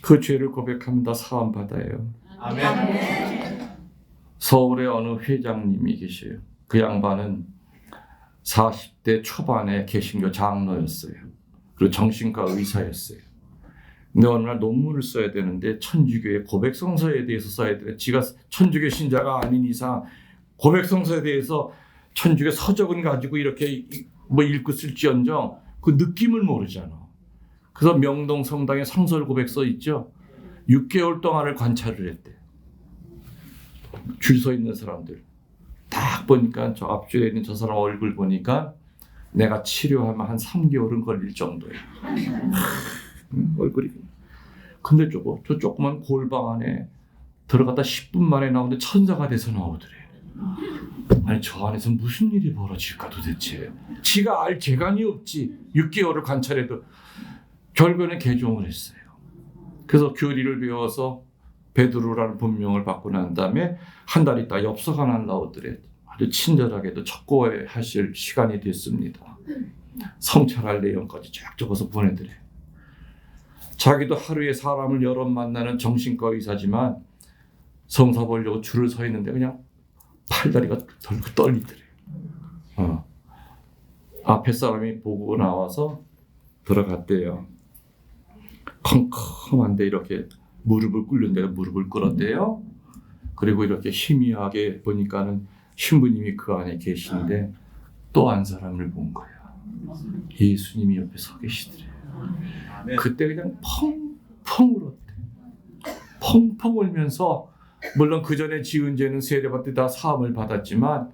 그 죄를 고백하면 다 사함 받아요. 아멘. 서울에 어느 회장님이 계셔요. 그 양반은 40대 초반에 개신교 장로였어요. 그리고 정신과 의사였어요. 근데 어느 날 논문을 써야 되는데 천주교의 고백성서에 대해서 써야 돼. 지가 천주교 신자가 아닌 이상 고백성서에 대해서 천주교 서적은 가지고 이렇게 뭐 읽고 쓸지언정 그 느낌을 모르잖아. 그래서 명동 성당에 상설 고백서 있죠. 6개월 동안을 관찰을 했대. 줄 서 있는 사람들 딱 보니까 저 앞줄에 있는 저 사람 얼굴 보니까 내가 치료하면 한 3개월은 걸릴 정도예요. 얼굴이. 근데 저 조그만 골방 안에 들어갔다 10분 만에 나오는데 천사가 돼서 나오더래. 아니 저 안에서 무슨 일이 벌어질까 도대체. 지가 알 재간이 없지. 6개월을 관찰해도. 결국에는 개종을 했어요. 그래서 교리를 배워서 베드로라는 본명을 받고 난 다음에 한 달 있다 엽서가 하나 나오더래. 아주 친절하게도 척고회 하실 시간이 됐습니다. 성찰할 내용까지 쫙 적어서 보내더래. 자기도 하루에 사람을 여러 만나는 정신과 의사지만 성사 보려고 줄을 서 있는데 그냥 팔다리가 덜고 떨리더래. 앞에 사람이 보고 나와서 들어갔대요. 컴컴한데 이렇게 무릎을 꿇는 데가 무릎을 꿇었대요. 그리고 이렇게 희미하게 보니까는 신부님이 그 안에 계신데 또 한 사람을 본 거야. 예수님이 옆에 서 계시더래요. 그때 그냥 펑펑 울었대. 펑펑 울면서 물론 그 전에 지은 죄는 세례받을 때 다 사함을 받았지만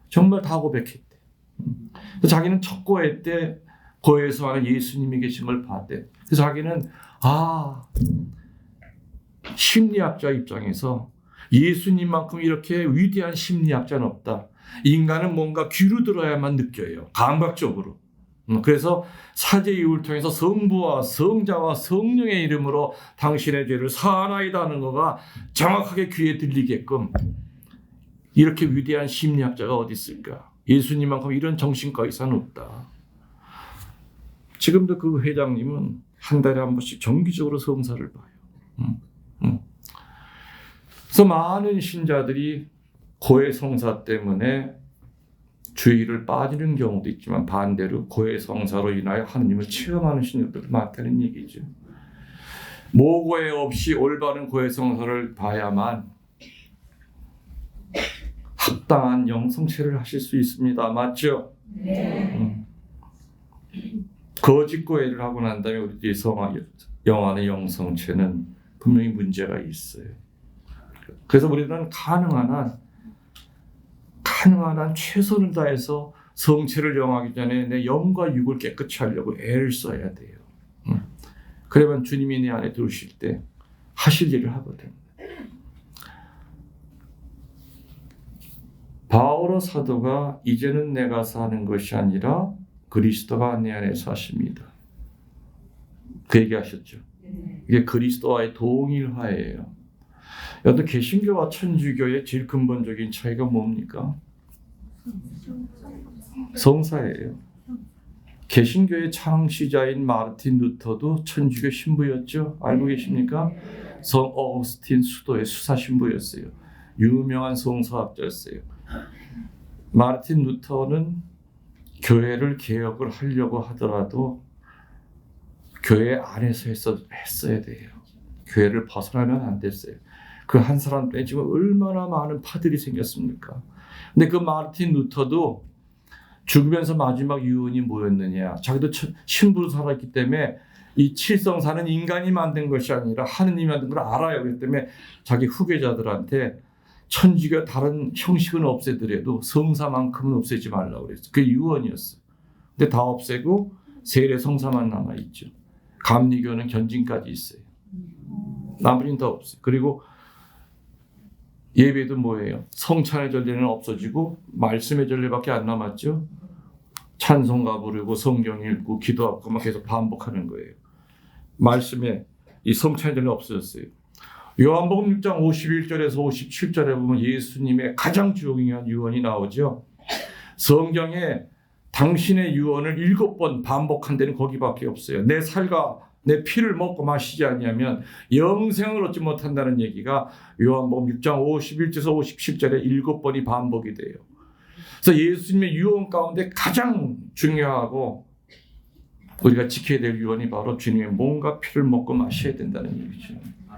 정말 다 고백했대. 자기는 첫 고해 때 고해에서 하는 예수님이 계신 걸 봤대. 그래서 자기는 심리학자 입장에서 예수님만큼 이렇게 위대한 심리학자는 없다. 인간은 뭔가 귀로 들어야만 느껴요. 감각적으로. 그래서 사제 이후를 통해서 성부와 성자와 성령의 이름으로 당신의 죄를 사하나이다 하는 거가 정확하게 귀에 들리게끔 이렇게 위대한 심리학자가 어디 있을까? 예수님만큼 이런 정신과 의사는 없다. 지금도 그 회장님은 한 달에 한 번씩 정기적으로 성사를 봐요. 그래서 많은 신자들이 고해성사 때문에 주의를 빠지는 경우도 있지만 반대로 고해성사로 인하여 하느님을 체험하는 신자들도 많다는 얘기죠. 모고해 없이 올바른 고해성사를 봐야만 합당한 영성체를 하실 수 있습니다. 맞죠? 네. 거짓 고해를 하고 난 다음에 우리들이 영하는 영성체는 분명히 문제가 있어요. 그래서 우리는 가능한 한 최선을 다해서 성체를 영하기 전에 내 영과 육을 깨끗이 하려고 애를 써야 돼요. 그러면 주님이 내 안에 들어오실 때 하실 일을 하거든요. 바오로 사도가 이제는 내가 사는 것이 아니라 그리스도가 내 안에 사십니다. 그 얘기하셨죠. 이게 그리스도와의 동일화예요. 여튼 개신교와 천주교의 제일 근본적인 차이가 뭡니까? 성사예요. 개신교의 창시자인 마르틴 루터도 천주교 신부였죠. 알고 계십니까? 성 어거스틴 수도의 수사 신부였어요. 유명한 성서학자였어요. 마르틴 루터는 교회를 개혁을 하려고 하더라도 교회 안에서 했어야 돼요. 교회를 벗어나면 안 됐어요. 그 한 사람 때문에 지금 얼마나 많은 파들이 생겼습니까? 근데 그 마르틴 루터도 죽으면서 마지막 유언이 뭐였느냐? 자기도 신부로 살았기 때문에 이 칠성사는 인간이 만든 것이 아니라 하느님이 만든 걸 알아요. 그렇기 때문에 자기 후계자들한테 천주교 다른 형식은 없애더라도 성사만큼은 없애지 말라고 그랬어요. 그게 유언이었어요. 근데 다 없애고 세례 성사만 남아있죠. 감리교는 견진까지 있어요. 나머지는 다 없어요. 그리고 예배도 뭐예요? 성찬의 전례는 없어지고 말씀의 전례밖에 안 남았죠. 찬송가 부르고 성경 읽고 기도하고 막 계속 반복하는 거예요. 말씀에 이 성찬의 전례 없어졌어요. 요한복음 6장 51절에서 57절에 보면 예수님의 가장 중요한 유언이 나오죠. 성경에 당신의 유언을 7번 반복한 데는 거기밖에 없어요. 내 살과 내 피를 먹고 마시지 아니하면 영생을 얻지 못한다는 얘기가 요한복음 6장 51절에서 57절에 7번이 반복이 돼요. 그래서 예수님의 유언 가운데 가장 중요하고 우리가 지켜야 될 유언이 바로 주님의 몸과 피를 먹고 마셔야 된다는 얘기죠.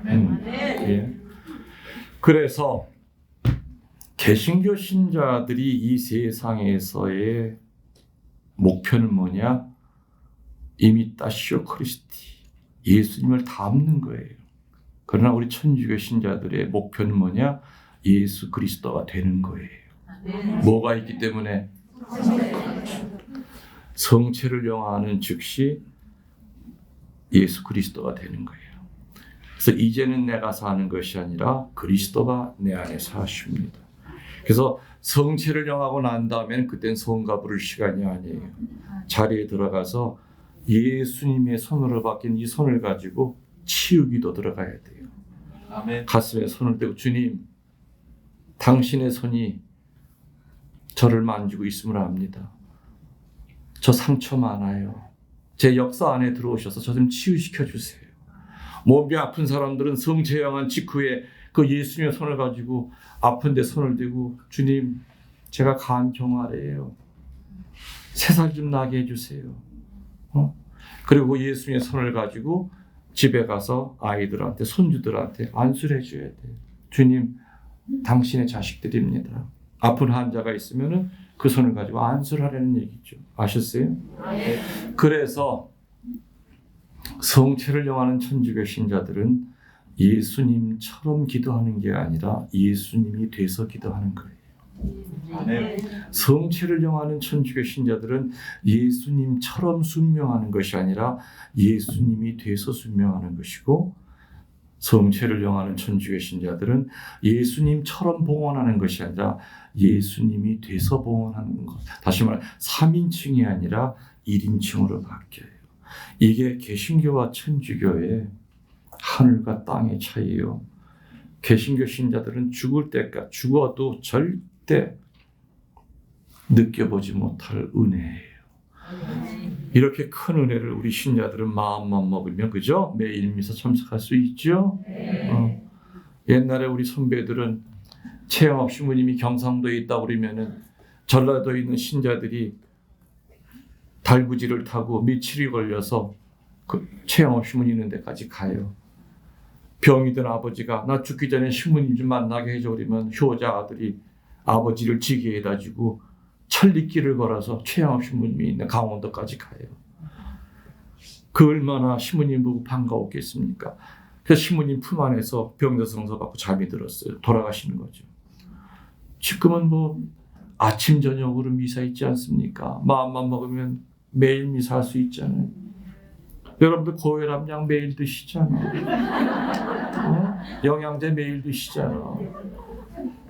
예. 그래서 개신교 신자들이 이 세상에서의 목표는 뭐냐? 이미타시오 크리스티, 예수님을 닮는 거예요. 그러나 우리 천주교 신자들의 목표는 뭐냐? 예수 그리스도가 되는 거예요. 뭐가 있기 때문에? 성체를 영화하는 즉시 예수 그리스도가 되는 거예요. 그래서 이제는 내가 사는 것이 아니라 그리스도가 내 안에 사십니다. 그래서 성체를 영하고 난 다음에는 그땐 성가 부를 시간이 아니에요. 자리에 들어가서 예수님의 손으로 바뀐 이 손을 가지고 치유기도 들어가야 돼요. 아멘. 가슴에 손을 대고 주님, 당신의 손이 저를 만지고 있음을 압니다. 저 상처 많아요. 제 역사 안에 들어오셔서 저 좀 치유시켜 주세요. 몸이 아픈 사람들은 성체 영한 직후에 그 예수님의 손을 가지고 아픈데 손을 대고 주님, 제가 간경화래요. 새살 좀 나게 해주세요. 그리고 예수님의 손을 가지고 집에 가서 아이들한테 손주들한테 안수를 해줘야 돼요. 주님, 당신의 자식들입니다. 아픈 환자가 있으면은 그 손을 가지고 안수를 하라는 얘기죠. 아셨어요? 그래서 성체를 영하는 천주교 신자들은 예수님처럼 기도하는 게 아니라 예수님이 돼서 기도하는 거예요. 성체를 영하는 천주교 신자들은 예수님처럼 순명하는 것이 아니라 예수님이 돼서 순명하는 것이고, 성체를 영하는 천주교 신자들은 예수님처럼 봉헌하는 것이 아니라 예수님이 돼서 봉헌하는 것. 다시 말해 3인칭이 아니라 1인칭으로 바뀌어요. 이게 개신교와 천주교의 하늘과 땅의 차이예요. 개신교 신자들은 죽을 때까지 죽어도 절대 느껴보지 못할 은혜예요. 이렇게 큰 은혜를 우리 신자들은 마음만 먹으면 그죠? 매일 미사 참석할 수 있죠? 옛날에 우리 선배들은 체험업 신부님이 경상도에 있다 그러면은 전라도에 있는 신자들이 달구지를 타고 며칠이 걸려서 그 체험업 신부님 있는 데까지 가요. 병이 든 아버지가 나 죽기 전에 신부님 좀 만나게 해줘 그러면 효자 아들이 아버지를 지게에다 주고 천리길을 걸어서 체험업 신부님이 있는 강원도까지 가요. 그 얼마나 신부님 보고 반가웠겠습니까? 그래서 신부님 품 안에서 병자성서 받고 잠이 들었어요. 돌아가시는 거죠. 지금은 뭐 아침 저녁으로 미사 있지 않습니까? 마음만 먹으면 매일 미사할 수 있잖아요. 여러분들 고혈압약 매일 드시잖아. 영양제 매일 드시잖아.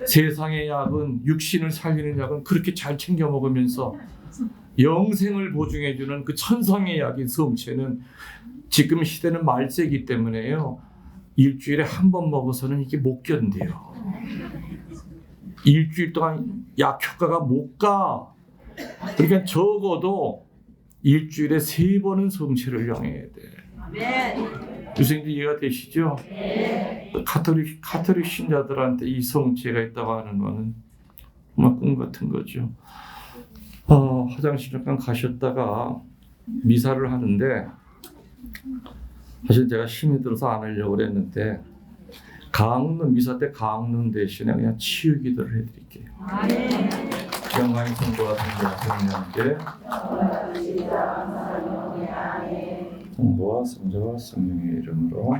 세상의 약은 육신을 살리는 약은 그렇게 잘 챙겨 먹으면서 영생을 보증해주는 그 천상의 약인 성체는 지금 시대는 말세기 때문에요. 일주일에 한 번 먹어서는 이게 못 견뎌요. 일주일 동안 약 효과가 못 가. 그러니까 적어도 일주일에 3번은 성체를 영해야 돼. 교수님들 이해가 되시죠? 카톨릭 신자들한테 이 성체가 있다고 하는 거는 정말 꿈 같은 거죠. 화장실 잠깐 가셨다가 미사를 하는데 사실 제가 힘이 들어서 안 하려고 그랬는데 강릉 미사 때 강릉 대신에 그냥 치유 기도를 해드릴게요. 영광의 성부와 성자와 성령께 성부와 성자와 성령의 이름으로